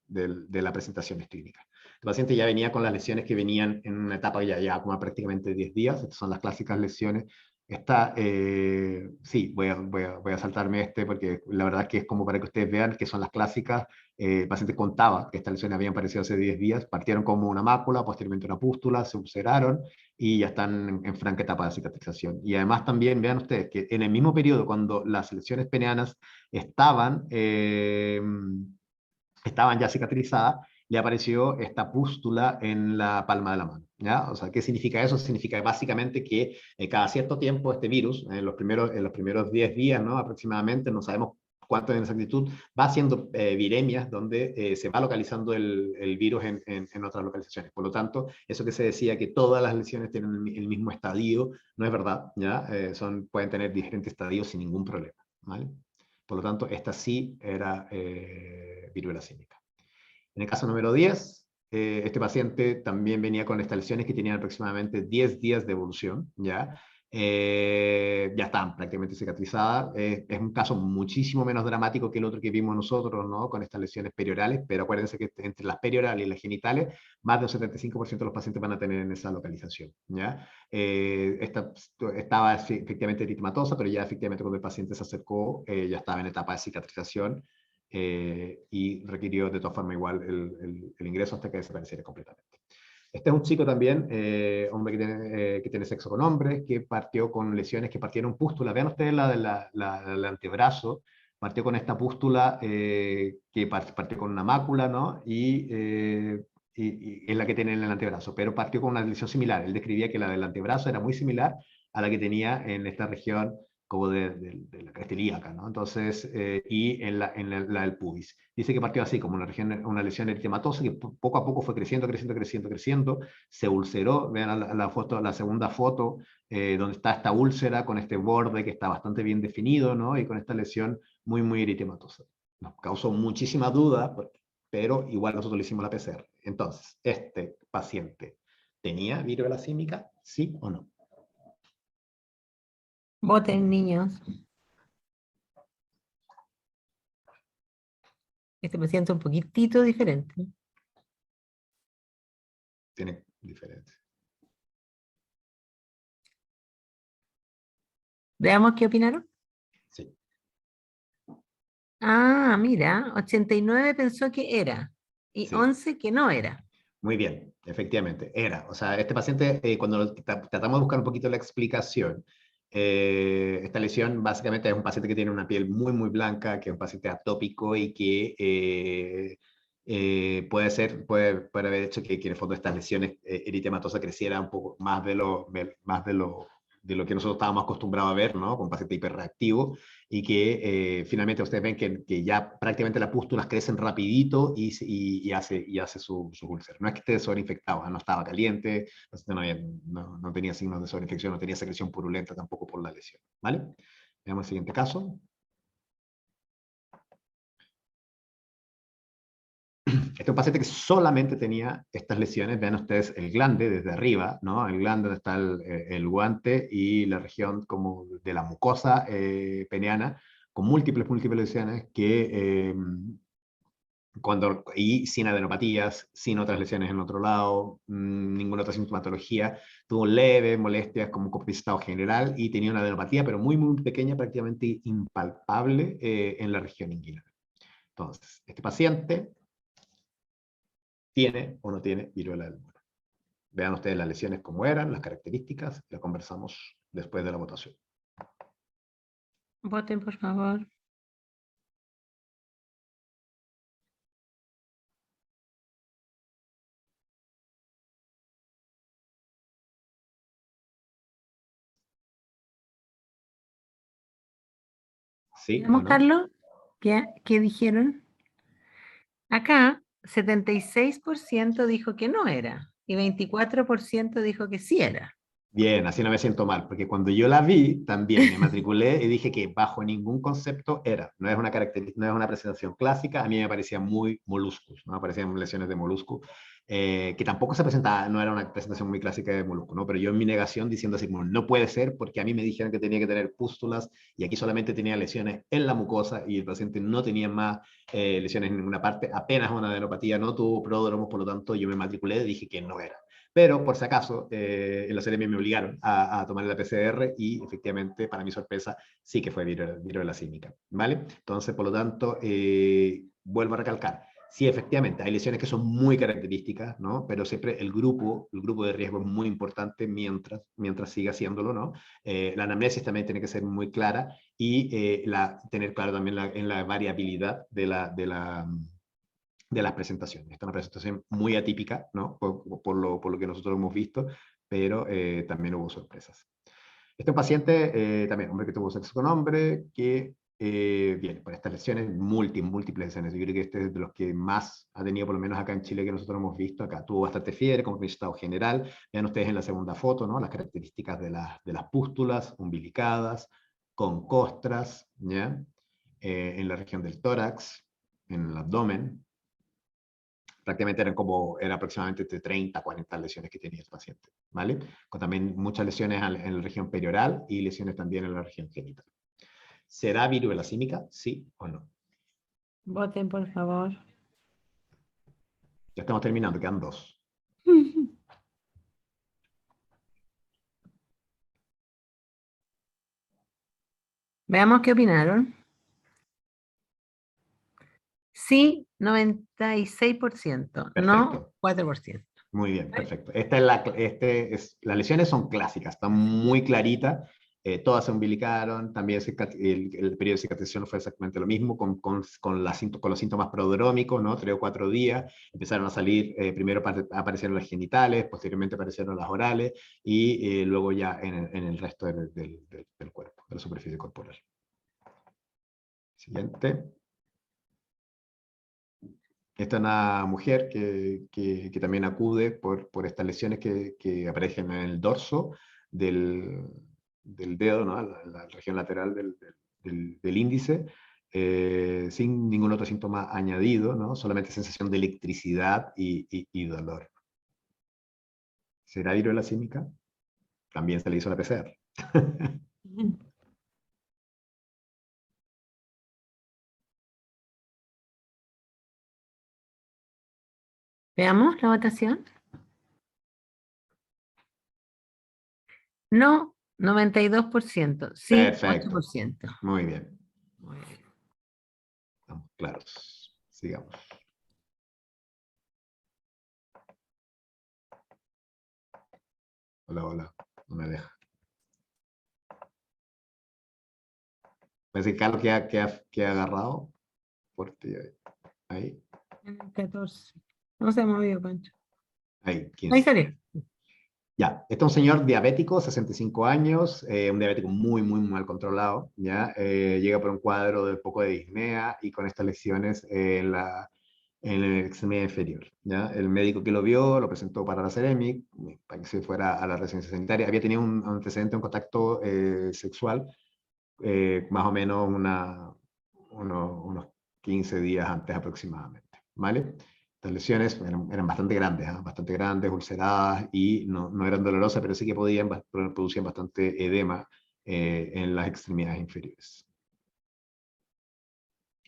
De la presentación clínica. El paciente ya venía con las lesiones que venían en una etapa ya como prácticamente 10 días, estas son las clásicas lesiones. Sí, voy a saltarme porque la verdad que es como para que ustedes vean que son las clásicas. El paciente contaba que estas lesiones habían aparecido hace 10 días, partieron como una mácula, posteriormente una pústula, se ulceraron y ya están en franca etapa de cicatrización. Y además también vean ustedes que en el mismo periodo, cuando las lesiones peneanas estaban ya cicatrizadas, le apareció esta pústula en la palma de la mano, ¿ya? O sea, ¿qué significa eso? Significa básicamente que cada cierto tiempo este virus, en los primeros 10 días, ¿no? Aproximadamente, no sabemos cuánto en exactitud, va haciendo viremias donde se va localizando el virus en otras localizaciones. Por lo tanto, eso que se decía que todas las lesiones tienen el mismo estadio, no es verdad, ¿ya? Pueden tener diferentes estadios sin ningún problema, ¿vale? Por lo tanto, esta sí era viruela símica. En el caso número 10, este paciente también venía con estas lesiones que tenían aproximadamente 10 días de evolución, ¿ya? Ya estaban prácticamente cicatrizadas. Es un caso muchísimo menos dramático que el otro que vimos nosotros, ¿no? Con estas lesiones periorales, pero acuérdense que entre las periorales y las genitales, más del 75% de los pacientes van a tener en esa localización, ¿ya? Estaba efectivamente eritematosa, pero ya efectivamente cuando el paciente se acercó, ya estaba en etapa de cicatrización, y requirió de todas formas igual el ingreso hasta que desapareciera completamente. Este es un chico también, hombre que tiene sexo con hombres, que partió con lesiones que partieron pústula. Vean ustedes del antebrazo, partió con esta pústula que partió con una mácula, ¿no? Y es la que tiene en el antebrazo, pero partió con una lesión similar. Él describía que la del antebrazo era muy similar a la que tenía en esta región como de la cresta ilíaca, ¿no? Entonces, y la del pubis. Dice que partió así, como una lesión eritematosa, que poco a poco fue creciendo, se ulceró. Vean la segunda foto, donde está esta úlcera con este borde que está bastante bien definido, ¿no? Y con esta lesión muy, muy eritematosa. Nos causó muchísima duda, pero igual nosotros le hicimos la PCR. Entonces, ¿este paciente tenía viruela símica? ¿Sí o no? Voten, niños. Este me siento un poquitito diferente. Tiene diferencia. Veamos qué opinaron. Sí. Ah, mira, 89 pensó que era y Sí. 11 que no era. Muy bien, efectivamente, era. O sea, este paciente, cuando tratamos de buscar un poquito la explicación, esta lesión básicamente es un paciente que tiene una piel muy, muy blanca, que es un paciente atópico y que puede haber hecho que en el fondo estas lesiones eritematosas crecieran un poco más de lo que nosotros estábamos acostumbrados a ver, ¿no? Con un paciente hiperreactivo y que finalmente ustedes ven que ya prácticamente las pústulas crecen rapidito y hace su úlcera. No es que esté sobreinfectado, no estaba caliente, no tenía signos de sobreinfección, no tenía secreción purulenta tampoco por la lesión. ¿Vale? Veamos el siguiente caso. Este es un paciente que solamente tenía estas lesiones. Vean ustedes el glande desde arriba, ¿no? El glande donde está el guante y la región como de la mucosa peneana, con múltiples lesiones y sin adenopatías, sin otras lesiones en otro lado, ninguna otra sintomatología, tuvo leves molestias como estado general y tenía una adenopatía, pero muy, muy pequeña, prácticamente impalpable en la región inguinal. Entonces, este paciente tiene o no tiene viruela del mono. Vean ustedes las lesiones como eran, las características, la conversamos después de la votación. Voten, por favor. ¿Sí o Veamos, no? Carlos, ¿qué dijeron? Acá, 76% dijo que no era y 24% dijo que sí era. Bien, así no me siento mal, porque cuando yo la vi, también me matriculé y dije que bajo ningún concepto era. No es una presentación clásica, a mí me parecía muy moluscus, ¿no? Parecían lesiones de molusco, que tampoco se presentaba, no era una presentación muy clásica de molusco, ¿no? Pero yo en mi negación diciendo así como, no puede ser, porque a mí me dijeron que tenía que tener pústulas y aquí solamente tenía lesiones en la mucosa y el paciente no tenía más lesiones en ninguna parte, apenas una adenopatía, no tuvo pródromos, por lo tanto yo me matriculé y dije que no era. Pero, por si acaso, en la CNM me obligaron a tomar la PCR y, efectivamente, para mi sorpresa, sí que fue viruela símica, ¿vale? Entonces, por lo tanto, vuelvo a recalcar, sí, efectivamente, hay lesiones que son muy características, ¿no? Pero siempre el grupo de riesgo es muy importante mientras siga haciéndolo, ¿no? La anamnesis también tiene que ser muy clara y tener claro también en la variabilidad de las presentaciones. Esta es una presentación muy atípica, ¿no? Por lo que nosotros hemos visto, pero también hubo sorpresas. Este paciente, también hombre que tuvo sexo con hombre, que viene por estas lesiones, múltiples lesiones. Yo creo que este es de los que más ha tenido, por lo menos acá en Chile, que nosotros hemos visto. Acá tuvo bastante fiebre, con estado general. Vean ustedes en la segunda foto, ¿no? Las características de las pústulas umbilicadas, con costras, ¿ya? En la región del tórax, en el abdomen, prácticamente eran aproximadamente entre 30 a 40 lesiones que tenía el paciente, ¿vale? Con también muchas lesiones en la región perioral y lesiones también en la región genital. ¿Será viruela símica? ¿Sí o no? Voten, por favor. Ya estamos terminando, quedan dos. Veamos qué opinaron. Sí, 96%, no Perfecto. 4%. Muy bien, perfecto. Las lesiones son clásicas, están muy claritas, todas se umbilicaron, también el periodo de cicatrización fue exactamente lo mismo, con los síntomas prodrómicos, ¿no? 3 o 4 días, empezaron a salir, primero aparecieron las genitales, posteriormente aparecieron las orales, y luego ya en el resto del cuerpo, de la superficie corporal. Siguiente. Esta es una mujer que también acude por estas lesiones que aparecen en el dorso del dedo, ¿no? La región lateral del índice. sin ningún otro síntoma añadido, ¿no? Solamente sensación de electricidad y dolor. ¿Será viruela símica? También se le hizo la PCR. Veamos la votación. No, 92%. Sí, Perfecto. 8%. Muy bien. Muy bien. Estamos claros. Sigamos. Hola, hola. No me deja. Parece que Carlos que ha agarrado. Fuerte. Ahí. 14. No se ha movido, Pancho. Ahí, Ahí 15. salió. Ya, este es un señor diabético, 65 años, un diabético muy, muy mal controlado, ¿ya? Llega por un cuadro de poco de disnea y con estas lesiones en el extremidad inferior, ¿ya? El médico que lo vio lo presentó para la Ceremic, para que se fuera a la residencia sanitaria. Había tenido un antecedente, un contacto sexual, más o menos unos 15 días antes aproximadamente, ¿vale? Las lesiones eran bastante grandes, ¿eh? Bastante grandes, ulceradas y no eran dolorosas, pero sí que producían bastante edema en las extremidades inferiores.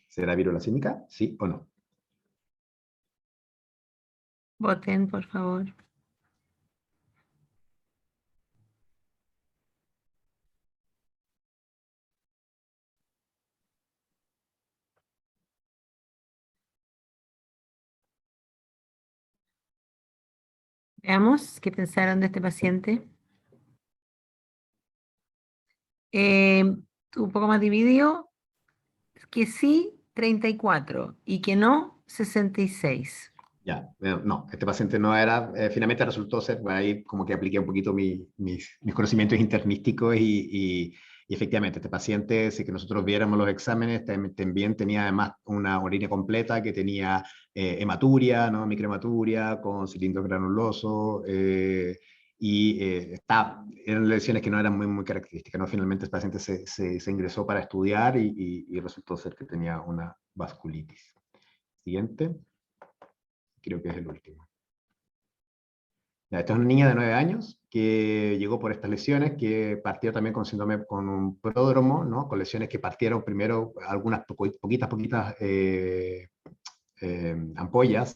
¿Será viruela símica? ¿Sí o no? Voten, por favor. Veamos qué pensaron de este paciente. Un poco más dividido, que sí, 34, y que no, 66. Ya, no, este paciente no era, finalmente resultó ser, ahí como que apliqué un poquito mis conocimientos internísticos y efectivamente este paciente, si que nosotros viéramos los exámenes, también tenía además una orina completa que tenía hematuria, ¿no? Microhematuria con cilindro granuloso eran lesiones que no eran muy, muy características, ¿no? Finalmente el paciente se ingresó para estudiar y resultó ser que tenía una vasculitis. Siguiente. Creo que es el último. Ya, esta es una niña de 9 años que llegó por estas lesiones, que partió también con síndrome, con un pródromo, ¿no? Con lesiones que partieron primero algunas poquitas ampollas,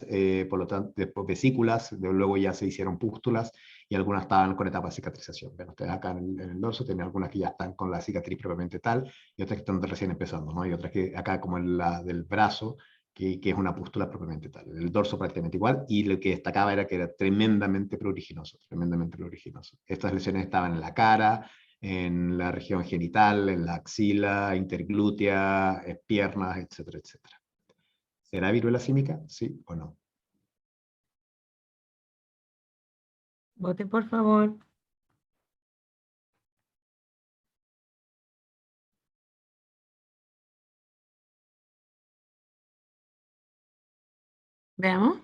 por lo tanto, después vesículas, luego ya se hicieron pústulas y algunas estaban con etapa de cicatrización. Ven ustedes acá en el dorso, tienen algunas que ya están con la cicatriz propiamente tal y otras que están recién empezando, ¿no? Y otras que acá como en la del brazo, que es una pústula propiamente tal. El dorso prácticamente igual y lo que destacaba era que era tremendamente pruriginoso, tremendamente pruriginoso. Estas lesiones estaban en la cara, en la región genital, en la axila, interglútea, piernas, etcétera, etcétera. ¿Será viruela símica? ¿Sí o no? Voten, por favor. Veamos.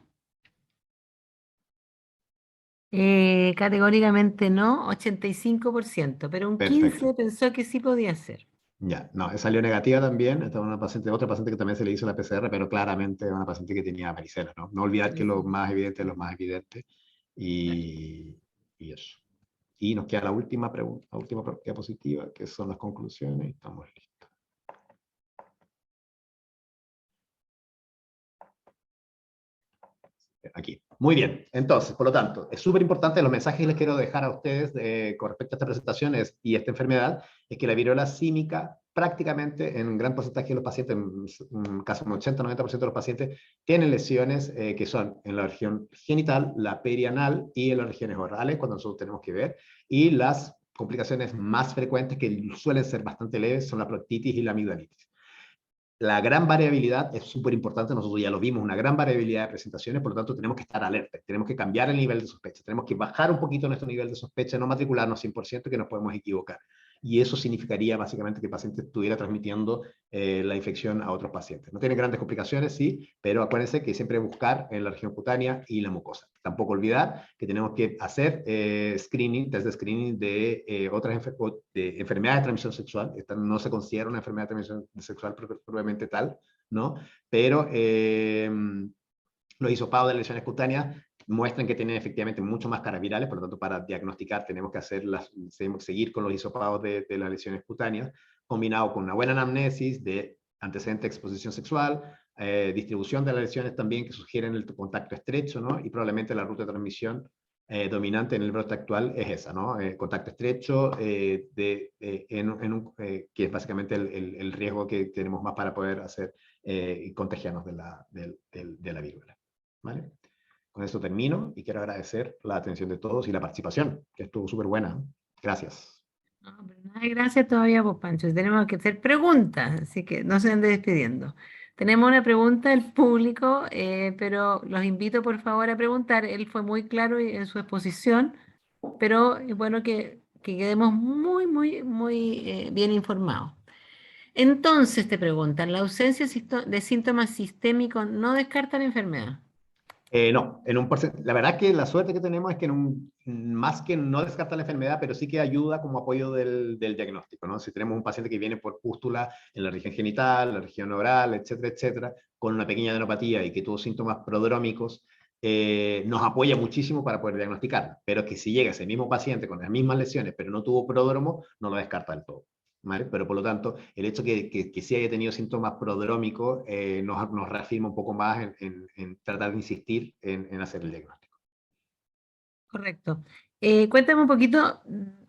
Categóricamente no, 85%, pero un Perfecto. 15% pensó que sí podía ser. Ya, no, salió negativa también. Esta es una paciente, otra paciente que también se le hizo la PCR, pero claramente era una paciente que tenía varicela, ¿no? No olvidar que lo más evidente es lo más evidente. Y eso. Y nos queda la última pregunta, la última diapositiva, que son las conclusiones, y estamos listos. Aquí. Muy bien. Entonces, por lo tanto, es súper importante los mensajes que les quiero dejar a ustedes con respecto a esta presentación y esta enfermedad, es que la viruela símica prácticamente en un gran porcentaje de los pacientes, en casi un 80-90% de los pacientes, tienen lesiones que son en la región genital, la perianal y en las regiones orales, cuando nosotros tenemos que ver, y las complicaciones más frecuentes, que suelen ser bastante leves, son la proctitis y la amigdalitis. La gran variabilidad es súper importante, nosotros ya lo vimos, una gran variabilidad de presentaciones, por lo tanto tenemos que estar alerta, tenemos que cambiar el nivel de sospecha, tenemos que bajar un poquito nuestro nivel de sospecha, no matricularnos 100%, que nos podemos equivocar. y eso significaría básicamente que el paciente estuviera transmitiendo la infección a otros pacientes. No tiene grandes complicaciones, sí, pero acuérdense que siempre buscar en la región cutánea y la mucosa. Tampoco olvidar que tenemos que hacer screening, test de screening de otras de enfermedades de transmisión sexual. Esta no se considera una enfermedad de transmisión sexual propiamente tal, ¿no? Pero los hisopados de lesiones cutáneas muestran que tienen efectivamente mucho más cargas virales, por lo tanto, para diagnosticar tenemos que seguir con los hisopados de las lesiones cutáneas, combinado con una buena anamnesis de antecedente de exposición sexual, distribución de las lesiones también que sugieren el contacto estrecho, ¿no? Y probablemente la ruta de transmisión dominante en el brote actual es esa, ¿no? Contacto estrecho, que es básicamente el riesgo que tenemos más para poder hacer contagiarnos de la viruela. ¿Vale? Con esto termino y quiero agradecer la atención de todos y la participación, que estuvo súper buena. Gracias. No, pero no hay gracias todavía, pues, Pancho. Tenemos que hacer preguntas, así que no se ande despidiendo. Tenemos una pregunta del público, pero los invito por favor a preguntar. Él fue muy claro en su exposición, pero es bueno que quedemos muy bien informados. Entonces te preguntan, ¿la ausencia de síntomas sistémicos no descarta la enfermedad? No, la verdad que la suerte que tenemos es que más que no descarta la enfermedad, pero sí que ayuda como apoyo del diagnóstico, ¿no? Si tenemos un paciente que viene por pústula en la región genital, la región oral, etcétera, etcétera, con una pequeña adenopatía y que tuvo síntomas prodrómicos, nos apoya muchísimo para poder diagnosticarla. Pero que si llega ese mismo paciente con las mismas lesiones, pero no tuvo prodromo, no lo descarta del todo. ¿Vale? Pero por lo tanto, el hecho que sí haya tenido síntomas prodrómicos nos reafirma un poco más en tratar de insistir en hacer el diagnóstico. Correcto. Cuéntame un poquito,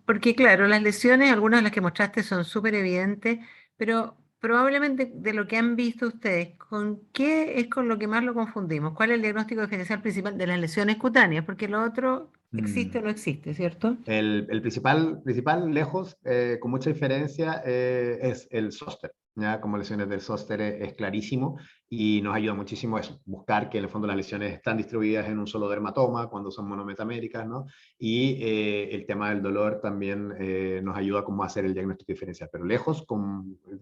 porque claro, las lesiones, algunas de las que mostraste son súper evidentes, pero probablemente de lo que han visto ustedes, ¿con qué es con lo que más lo confundimos? ¿Cuál es el diagnóstico diferencial principal de las lesiones cutáneas? Porque lo otro existe o no existe, ¿cierto? El principal lejos, con mucha diferencia, es el zóster. ¿Ya? Como lesiones del zóster es clarísimo y nos ayuda muchísimo eso, buscar que en el fondo las lesiones están distribuidas en un solo dermatoma cuando son monometaméricas, ¿no? Y el tema del dolor también nos ayuda como a hacer el diagnóstico diferencial. Pero lejos,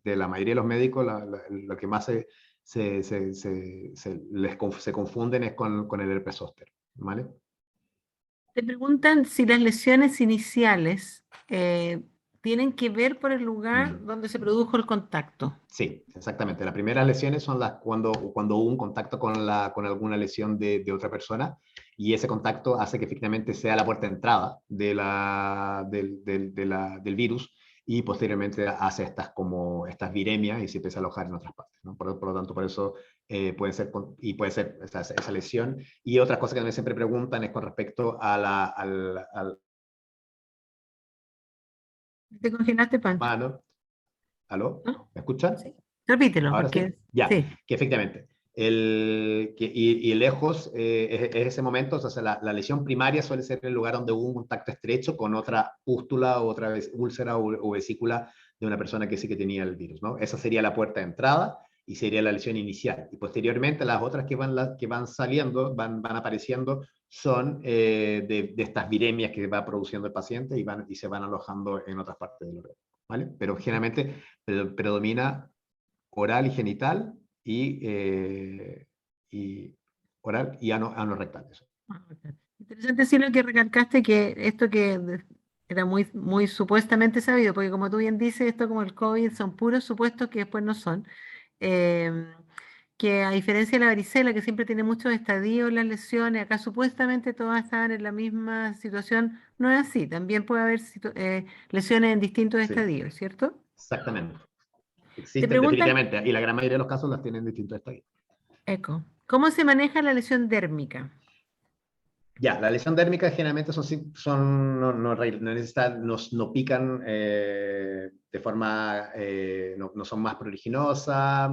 de la mayoría de los médicos, lo que más se confunden es con el herpes zóster, ¿vale? Te preguntan si las lesiones iniciales tienen que ver por el lugar donde se produjo el contacto. Sí, exactamente. Las primeras lesiones son cuando hubo un contacto con alguna lesión de otra persona y ese contacto hace que efectivamente sea la puerta de entrada del virus y posteriormente hace estas viremias y se empieza a alojar en otras partes, ¿no? Por lo tanto, por eso puede ser esa lesión. Y otras cosas que también siempre preguntan es con respecto a al ¿Te congelaste, Pancho? mano. ¿Aló? ¿No? ¿Me escuchan? Sí. Repítelo, Ahora sí. porque Ya, sí. que efectivamente. Y lejos es ese momento, o sea, la lesión primaria suele ser el lugar donde hubo un contacto estrecho con otra pústula o otra vez úlcera o vesícula de una persona que sí que tenía el virus, ¿no? Esa sería la puerta de entrada y sería la lesión inicial. Y posteriormente las otras que van saliendo, van apareciendo, son de estas viremias que va produciendo el paciente y se van alojando en otras partes del órgano, ¿vale? Pero generalmente predomina oral y genital y oral y rectal. Eso. Ah, ok. Interesante sí lo que recalcaste, que esto era muy supuestamente sabido, porque como tú bien dices, esto como el COVID son puros supuestos que después no son. Em, que a diferencia de la varicela, que siempre tiene muchos estadios las lesiones, acá supuestamente todas estaban en la misma situación, no es así, también puede haber lesiones en distintos Sí, estadios, ¿cierto? exactamente. Te Existen preguntan, definitivamente y la gran mayoría de los casos las tienen en distintos estadios. Eco, ¿cómo se maneja la lesión dérmica? Ya, la lesión dérmica generalmente no pican de forma, no son más pruriginosas,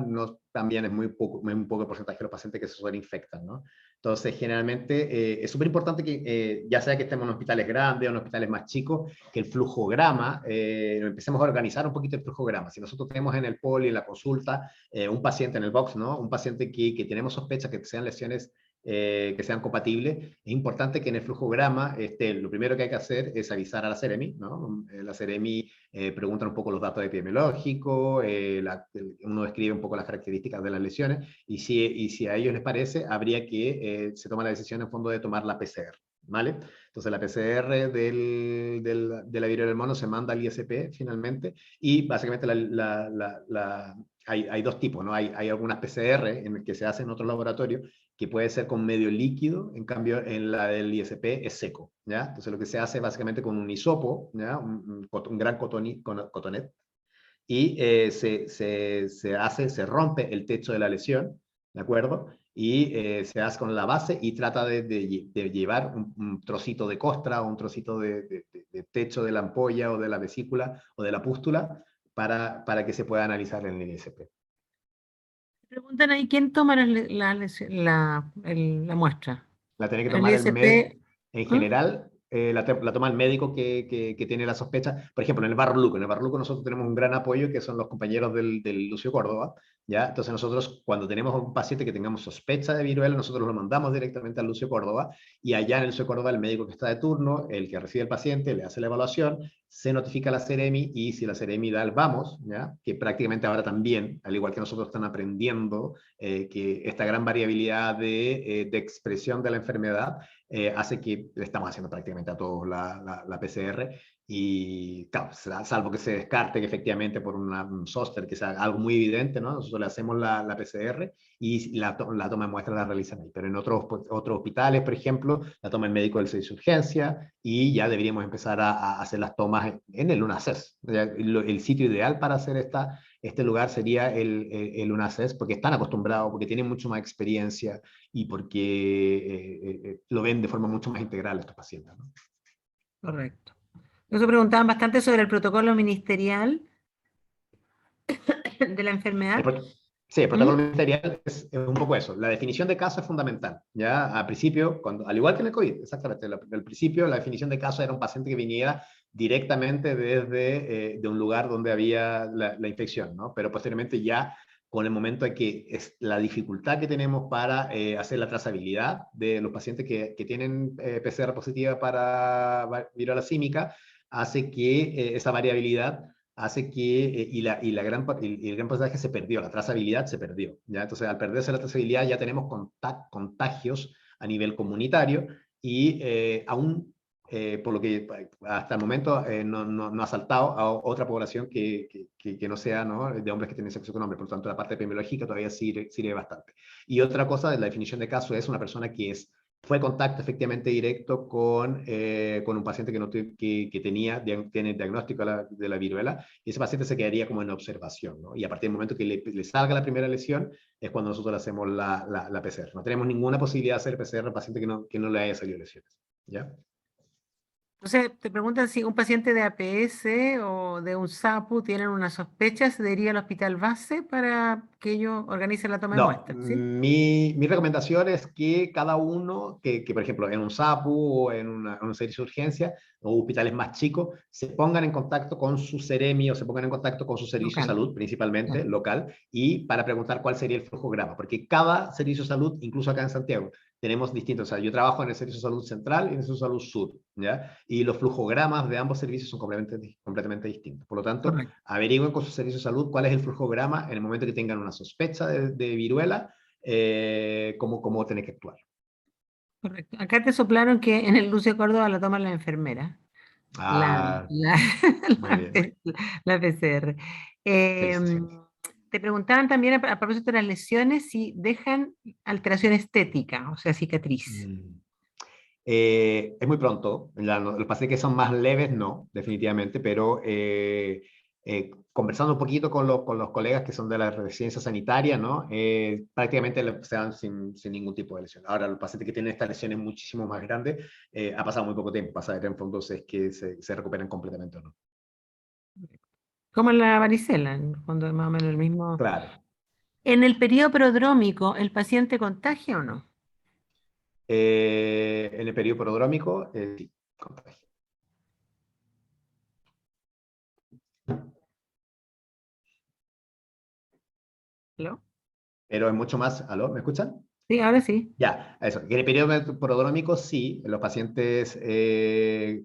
también es muy poco el porcentaje de los pacientes que se sobreinfectan, ¿no? Entonces, generalmente es súper importante que, ya sea que estemos en hospitales grandes o en hospitales más chicos, que el flujograma, empecemos a organizar un poquito el flujograma. Si nosotros tenemos en el poli, en la consulta, un paciente en el box, ¿no? Un paciente que tenemos sospecha que sean lesiones que sean compatibles. Es importante que en el flujograma, lo primero que hay que hacer es avisar a la Seremi, ¿no? La Seremi pregunta un poco los datos epidemiológicos, uno describe un poco las características de las lesiones, y si a ellos les parece, habría que se toma la decisión en fondo de tomar la PCR, ¿vale? Entonces la PCR de la viruela del mono se manda al ISP finalmente, y básicamente hay dos tipos, ¿no? Hay algunas PCR en el que se hacen en otros laboratorios, que puede ser con medio líquido, en cambio en la del ISP es seco, ¿ya? Entonces lo que se hace básicamente con un hisopo, ¿ya? Un gran cotonet, y se rompe el techo de la lesión, ¿de acuerdo? Y se hace con la base y trata de llevar un trocito de costra o un trocito de techo de la ampolla o de la vesícula o de la pústula para que se pueda analizar en el ISP. Preguntan ahí, ¿quién toma la muestra? La tiene que El tomar ISP. en ¿Ah? general, la toma el médico que tiene la sospecha. Por ejemplo, en el Barluco nosotros tenemos un gran apoyo que son los compañeros del Lucio Córdoba, ¿ya? Entonces nosotros cuando tenemos un paciente que tengamos sospecha de viruela, nosotros lo mandamos directamente al Lucio Córdoba, y allá en el Lucio Córdoba el médico que está de turno, el que recibe el paciente, le hace la evaluación, se notifica a la Seremi, y si la Seremi da el vamos, ¿ya? Que prácticamente ahora también, al igual que nosotros, están aprendiendo que esta gran variabilidad de expresión de la enfermedad hace que le estamos haciendo prácticamente a todos la PCR, y claro, salvo que se descarte que efectivamente por un zóster, que sea algo muy evidente, ¿no? Nosotros le hacemos la PCR, y la toma de muestras la realizan ahí. Pero en otros hospitales, por ejemplo, la toma el médico del servicio de urgencia, y ya deberíamos empezar a hacer las tomas en el UNACES. El sitio ideal para hacer este lugar sería el UNACES, porque están acostumbrados, porque tienen mucho más experiencia, y porque lo ven de forma mucho más integral estos pacientes, ¿no? Correcto. Nos preguntaban bastante sobre el protocolo ministerial de la El enfermedad. pro- sí, el ¿Mm? protocolo ministerial es un poco eso. La definición de caso es fundamental. Ya al principio, al igual que en el COVID, exactamente, al principio la definición de caso era un paciente que viniera directamente desde de un lugar donde había la infección, ¿no? Pero posteriormente ya, con el momento de que es la dificultad que tenemos para hacer la trazabilidad de los pacientes que tienen PCR positiva para viruela símica, hace que esa variabilidad hace que, el gran porcentaje se perdió, la trazabilidad se perdió, ¿ya? Entonces, al perderse la trazabilidad, ya tenemos contagios a nivel comunitario, y aún, por lo que hasta el momento no ha saltado a otra población que no sea, ¿no?, de hombres que tienen sexo con hombres. Por lo tanto, la parte epidemiológica todavía sirve bastante. Y otra cosa de la definición de caso es una persona que fue contacto efectivamente directo con un paciente que tiene diagnóstico de la viruela, y ese paciente se quedaría como en observación, ¿no? Y a partir del momento que le salga la primera lesión, es cuando nosotros le hacemos la PCR. No tenemos ninguna posibilidad de hacer PCR al paciente que no le haya salido lesiones, ¿ya? Entonces, te preguntan si un paciente de APS o de un SAPU tienen una sospecha, se debería al hospital base para que ellos organicen la toma de No, muestras, ¿sí? mi recomendación es que cada uno, por ejemplo en un SAPU o en un servicio de urgencia o hospitales más chicos, se pongan en contacto con su Seremi o se pongan en contacto con su servicio de Local. salud, principalmente Ya. local, y para preguntar cuál sería el flujograma, porque cada servicio de salud, incluso acá en Santiago, tenemos distintos. O sea, yo trabajo en el servicio de salud central y en el servicio de salud sur, ¿ya? Y los flujogramas de ambos servicios son completamente distintos. Por lo tanto, Correcto. averigüen con su servicio de salud cuál es el flujograma en el momento que tengan una sospecha de viruela, cómo tienen que actuar. Correcto. Acá te soplaron que en el Lucio Córdoba la toman las enfermeras, la, Ah, la, muy la, bien. la PCR. Em, Felicitaciones. te preguntaban también a propósito de las lesiones si dejan alteración estética, o sea, cicatriz. Mm. Es muy pronto. Los pacientes que son más leves, no, definitivamente, pero conversando un poquito con los colegas que son de la residencia sanitaria, ¿no? Prácticamente se dan sin ningún tipo de lesión. Ahora, los pacientes que tienen estas lesiones muchísimo más grandes, ha pasado muy poco tiempo, pasa ver en fondo si es que se recuperan completamente o no. Como la varicela, cuando es más o menos el mismo. Claro. En el periodo prodrómico, ¿el paciente contagia o no? En el periodo prodrómico, sí, contagio. ¿Aló? Pero es mucho más. ¿Aló? ¿Me escuchan? Sí, ahora sí. Ya, eso. En el periodo prodrómico sí, los pacientes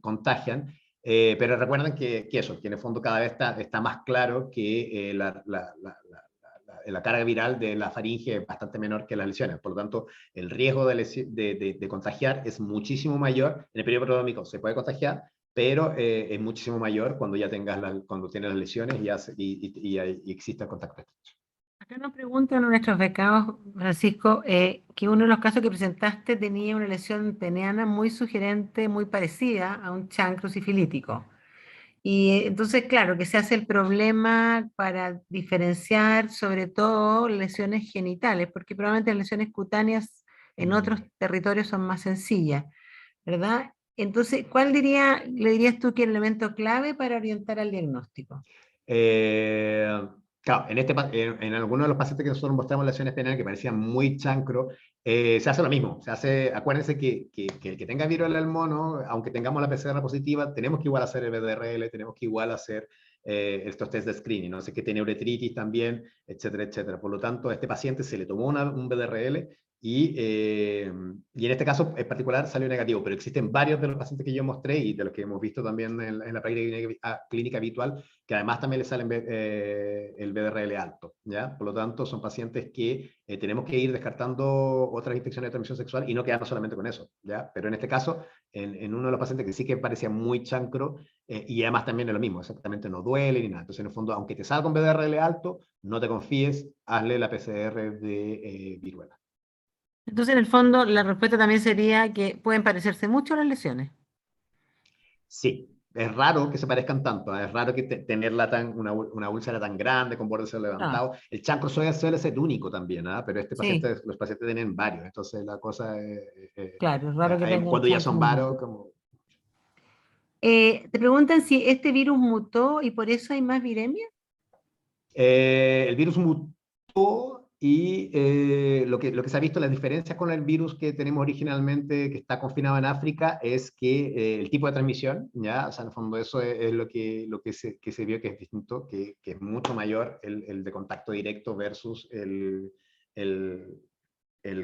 contagian, pero recuerden que eso, que en el fondo cada vez está más claro que la carga viral de la faringe es bastante menor que las lesiones. Por lo tanto, el riesgo de contagiar es muchísimo mayor. En el periodo prodrómico se puede contagiar, pero es muchísimo mayor cuando ya cuando tienes las lesiones y existe el contacto estrecho. Acá nos preguntan nuestros becados, Francisco, que uno de los casos que presentaste tenía una lesión peneana muy sugerente, muy parecida a un chancro sifilítico. Y entonces, claro, que se hace el problema para diferenciar sobre todo lesiones genitales, porque probablemente las lesiones cutáneas en otros Mm. territorios son más sencillas, ¿verdad? Entonces, ¿cuál le dirías tú que es el elemento clave para orientar al diagnóstico? Eh, claro, en algunos de los pacientes que nosotros mostramos lesiones penales que parecían muy chancro, se hace lo mismo. Acuérdense que el que tenga viruela del mono, aunque tengamos la PCR positiva, tenemos que igual hacer el BDRL, tenemos que igual hacer estos test de screening, no sé que tiene uretritis también, etcétera, etcétera. Por lo tanto, a este paciente se le tomó un BDRL y en este caso en particular salió negativo, pero existen varios de los pacientes que yo mostré y de los que hemos visto también en la práctica clínica habitual que además también le sale el BDRL alto, ¿ya? Por lo tanto, son pacientes que tenemos que ir descartando otras infecciones de transmisión sexual y no quedarnos solamente con eso, ¿ya? Pero en este caso, en uno de los pacientes que sí que parecía muy chancro, y además también es lo mismo, exactamente no duele ni nada. Entonces, en el fondo, aunque te salga un BDRL alto, no te confíes, hazle la PCR de viruela. Entonces, en el fondo, la respuesta también sería que pueden parecerse mucho las lesiones. Sí, es raro que se parezcan tanto, ¿eh? Es raro que tenerla una úlcera tan grande, con bordes Ah, levantados. El chancro suele ser único también, ¿ah? Pero sí, los pacientes tienen varios, entonces la cosa es, claro, es raro que tengan cuando ya chancros son muy varios, grandes. como... Te preguntan si este virus mutó y por eso hay más viremia. El virus mutó y lo que se ha visto, las diferencias con el virus que tenemos originalmente, que está confinado en África, es que el tipo de transmisión, ¿ya? O sea, en el fondo eso es que se vio que es distinto, que es mucho mayor el de contacto directo versus el,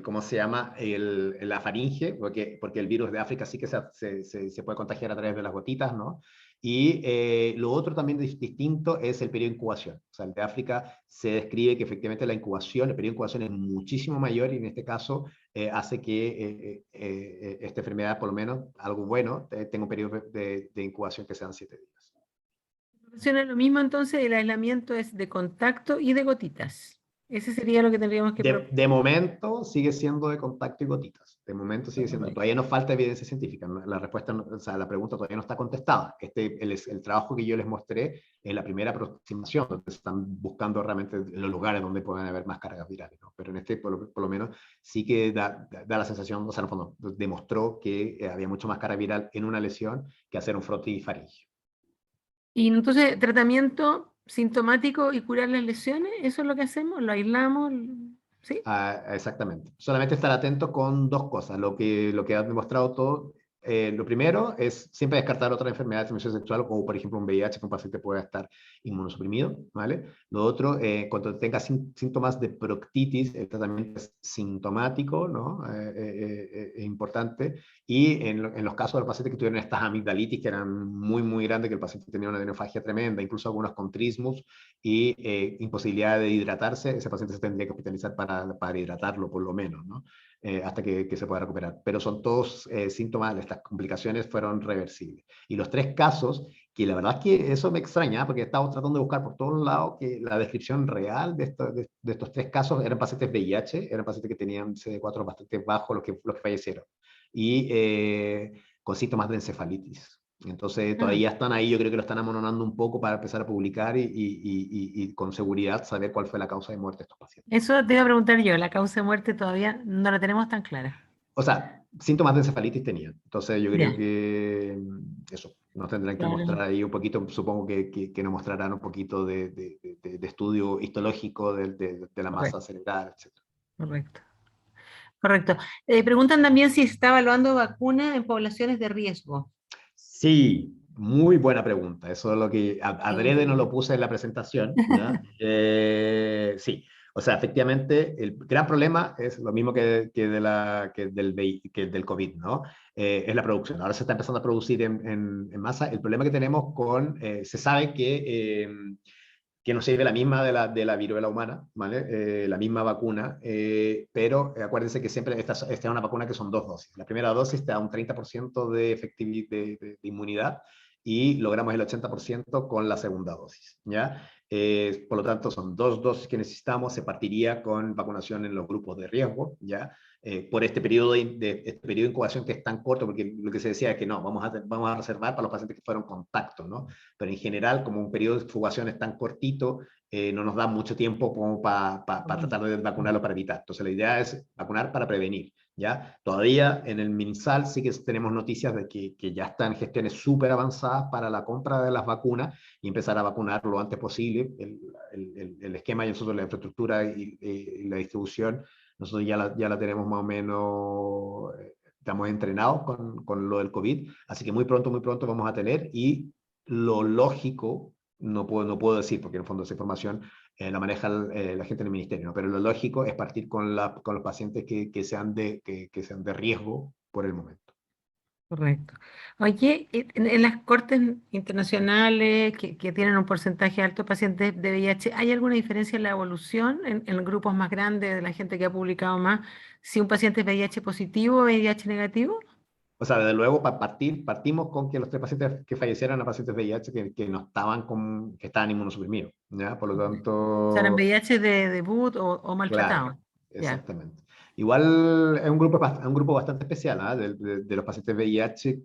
¿cómo se llama? La faringe, porque el virus de África sí que se puede contagiar a través de las gotitas, ¿no? Y lo otro también distinto es el periodo de incubación. O sea, el de África se describe que efectivamente el periodo de incubación es muchísimo mayor y en este caso hace que esta enfermedad, por lo menos, algo bueno, tenga un periodo de incubación que sean 7 días. Funciona lo mismo entonces, el aislamiento es de contacto y de gotitas. Ese sería lo que tendríamos que De momento sigue siendo de contacto y gotitas. De momento sigue siendo. proponer. Todavía nos falta evidencia científica. La respuesta, o sea, la pregunta todavía no está contestada. El trabajo que yo les mostré es la primera aproximación, donde se están buscando realmente los lugares donde pueden haber más cargas virales, ¿no? Pero en por lo menos, sí que da la sensación, o sea, en el fondo, demostró que había mucho más carga viral en una lesión que hacer un frotis-faringio. Y entonces, tratamiento sintomático y curar las lesiones, eso es lo que hacemos, lo aislamos, ¿sí? Exactamente. Solamente estar atento con dos cosas. Lo que ha demostrado todo, lo primero es siempre descartar otra enfermedad de transmisión sexual, como por ejemplo un VIH, que un paciente pueda estar inmunosuprimido, ¿vale? Lo otro, cuando tenga síntomas de proctitis, el tratamiento es sintomático, ¿no? Es importante. Y en los casos de los pacientes que tuvieron estas amigdalitis, que eran muy, muy grandes, que el paciente tenía una adenofagia tremenda, incluso algunos con trismus, y imposibilidad de hidratarse, ese paciente se tendría que hospitalizar para hidratarlo por lo menos, ¿no? Hasta que se pueda recuperar. Pero son todos síntomas, estas complicaciones fueron reversibles. Y los tres casos, que la verdad es que eso me extraña, porque he estado tratando de buscar por todos lados que la descripción real de estos tres casos eran pacientes VIH, eran pacientes que tenían CD4 bastante bajos, los que fallecieron, y con síntomas de encefalitis. Entonces Ah, todavía están ahí, yo creo que lo están amononando un poco para empezar a publicar y con seguridad saber cuál fue la causa de muerte de estos pacientes. eso te iba a preguntar yo, la causa de muerte todavía no la tenemos tan clara. O sea, síntomas de encefalitis tenían. Entonces yo creo Ya, que eso, nos tendrán que mostrar claro, ahí un poquito, supongo que nos mostrarán un poquito de estudio histológico de la masa correcto, cerebral, etc. correcto. Correcto. Preguntan también si se está evaluando vacuna en poblaciones de riesgo. Sí, muy buena pregunta. Eso es lo que adrede no lo Sí. puse en la presentación, ¿ya? Sí. O sea, efectivamente, el gran problema es lo mismo que del COVID, ¿no? Es la producción. Ahora se está empezando a producir en masa. El problema que tenemos se sabe que no sirve la misma de la viruela humana, ¿vale? La misma vacuna, pero acuérdense que siempre esta es una vacuna que son 2 dosis. La primera dosis te da un 30% de efectividad, de inmunidad, y logramos el 80% con la segunda dosis, ¿ya? Por lo tanto, son 2 dosis que necesitamos. Se partiría con vacunación en los grupos de riesgo, ¿ya? Por este periodo este periodo de incubación que es tan corto, porque lo que se decía es que no, vamos a reservar para los pacientes que fueron contacto, ¿no? Pero en general, como un periodo de incubación es tan cortito, no nos da mucho tiempo como para tratar de vacunarlo para evitar. Entonces la idea es vacunar para prevenir, ¿ya? Todavía en el MinSal sí que tenemos noticias de que ya están gestiones súper avanzadas para la compra de las vacunas y empezar a vacunar lo antes posible. El esquema y nosotros la infraestructura y la distribución, nosotros ya la tenemos más o menos, estamos entrenados con lo del COVID, así que muy pronto vamos a tener, y lo lógico, no puedo decir, porque en el fondo esa información la maneja la gente en el ministerio, ¿no? Pero lo lógico es partir con los pacientes que sean de riesgo por el momento. Correcto. Oye, en las cortes internacionales que tienen un porcentaje alto de pacientes de VIH, ¿hay alguna diferencia en la evolución en grupos más grandes de la gente que ha publicado más, si un paciente es VIH positivo o VIH negativo? O sea, desde luego, partimos con que los 3 pacientes que fallecieron eran pacientes VIH que no que estaban inmunosuprimidos, ¿ya? Por lo Ok. O sea, eran tanto, VIH de debut o claro, maltratados. Ya, exactamente. Igual es un grupo bastante especial, ¿ah? De los pacientes VIH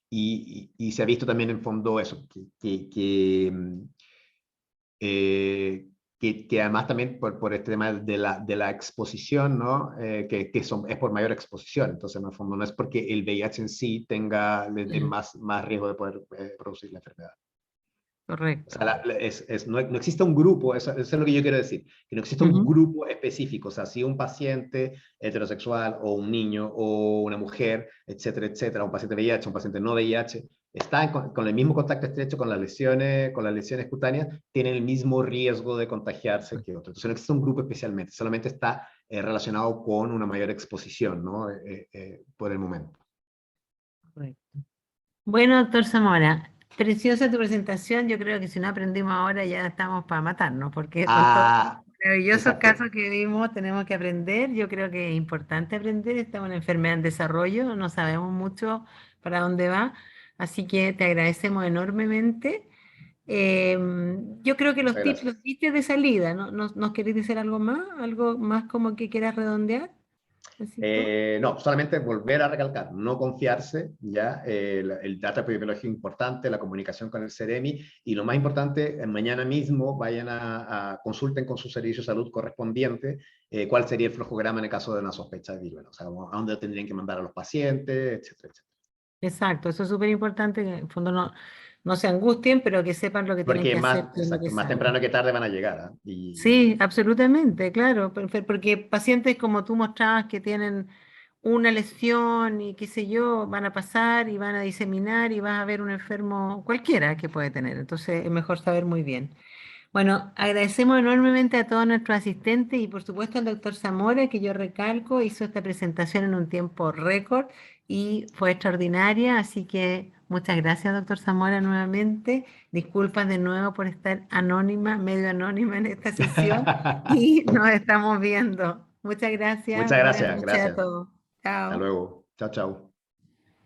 y se ha visto también en fondo eso, que además también por este tema de la exposición, ¿no? Es por mayor exposición. Entonces, en el fondo, no es porque el VIH en sí les dé más riesgo de poder producir la enfermedad. O correcto. sea, no existe un grupo, eso es lo que yo quiero decir, que no existe un Ujú. grupo específico. O sea, si un paciente heterosexual o un niño o una mujer, etcétera, un paciente VIH, un paciente no VIH, está con el mismo contacto estrecho con las lesiones cutáneas, tiene el mismo riesgo de contagiarse que otro. Entonces no existe un grupo especialmente, solamente está relacionado con una mayor exposición, ¿no? Por el momento. Correcto. Bueno, doctor Zamora, preciosa tu presentación. Yo creo que si no aprendimos ahora ya estamos para matarnos, porque con todos los Ah, maravillosos exacto. casos que vimos tenemos que aprender. Yo creo que es importante aprender. Estamos en una enfermedad en desarrollo, no sabemos mucho para dónde va, así que te agradecemos enormemente. Yo creo que los Muchas tips los gracias. diste de salida, ¿no? ¿Nos querés decir algo más? ¿Algo más como que quieras redondear, Francisco? No, solamente volver a recalcar, no confiarse, ¿ya? El dato epidemiológico es importante, la comunicación con el CEREMI, y lo más importante, mañana mismo vayan consulten con su servicio de salud correspondiente cuál sería el flujograma en el caso de una sospecha de viruela, o sea, a dónde tendrían que mandar a los pacientes, etcétera. Exacto, eso es súper importante, que en el fondo no se angustien, pero que sepan lo que tienen Porque que hacer, qué es lo que exacto, más saben. temprano que tarde van a llegar, ¿ah? Sí, absolutamente, claro, porque pacientes como tú mostrabas que tienen una lesión y qué sé yo, van a pasar y van a diseminar y vas a ver un enfermo cualquiera que puede tener, entonces es mejor saber muy bien. Bueno, agradecemos enormemente a todos nuestros asistentes y por supuesto al doctor Zamora, que yo recalco, hizo esta presentación en un tiempo récord y fue extraordinaria, así que muchas gracias, doctor Zamora, nuevamente. Disculpas de nuevo por estar anónima, medio anónima en esta sesión y nos estamos viendo. Muchas gracias, Muchas buenas gracias, noches a gracias. todos. Hasta Chao. luego. Chao, chao.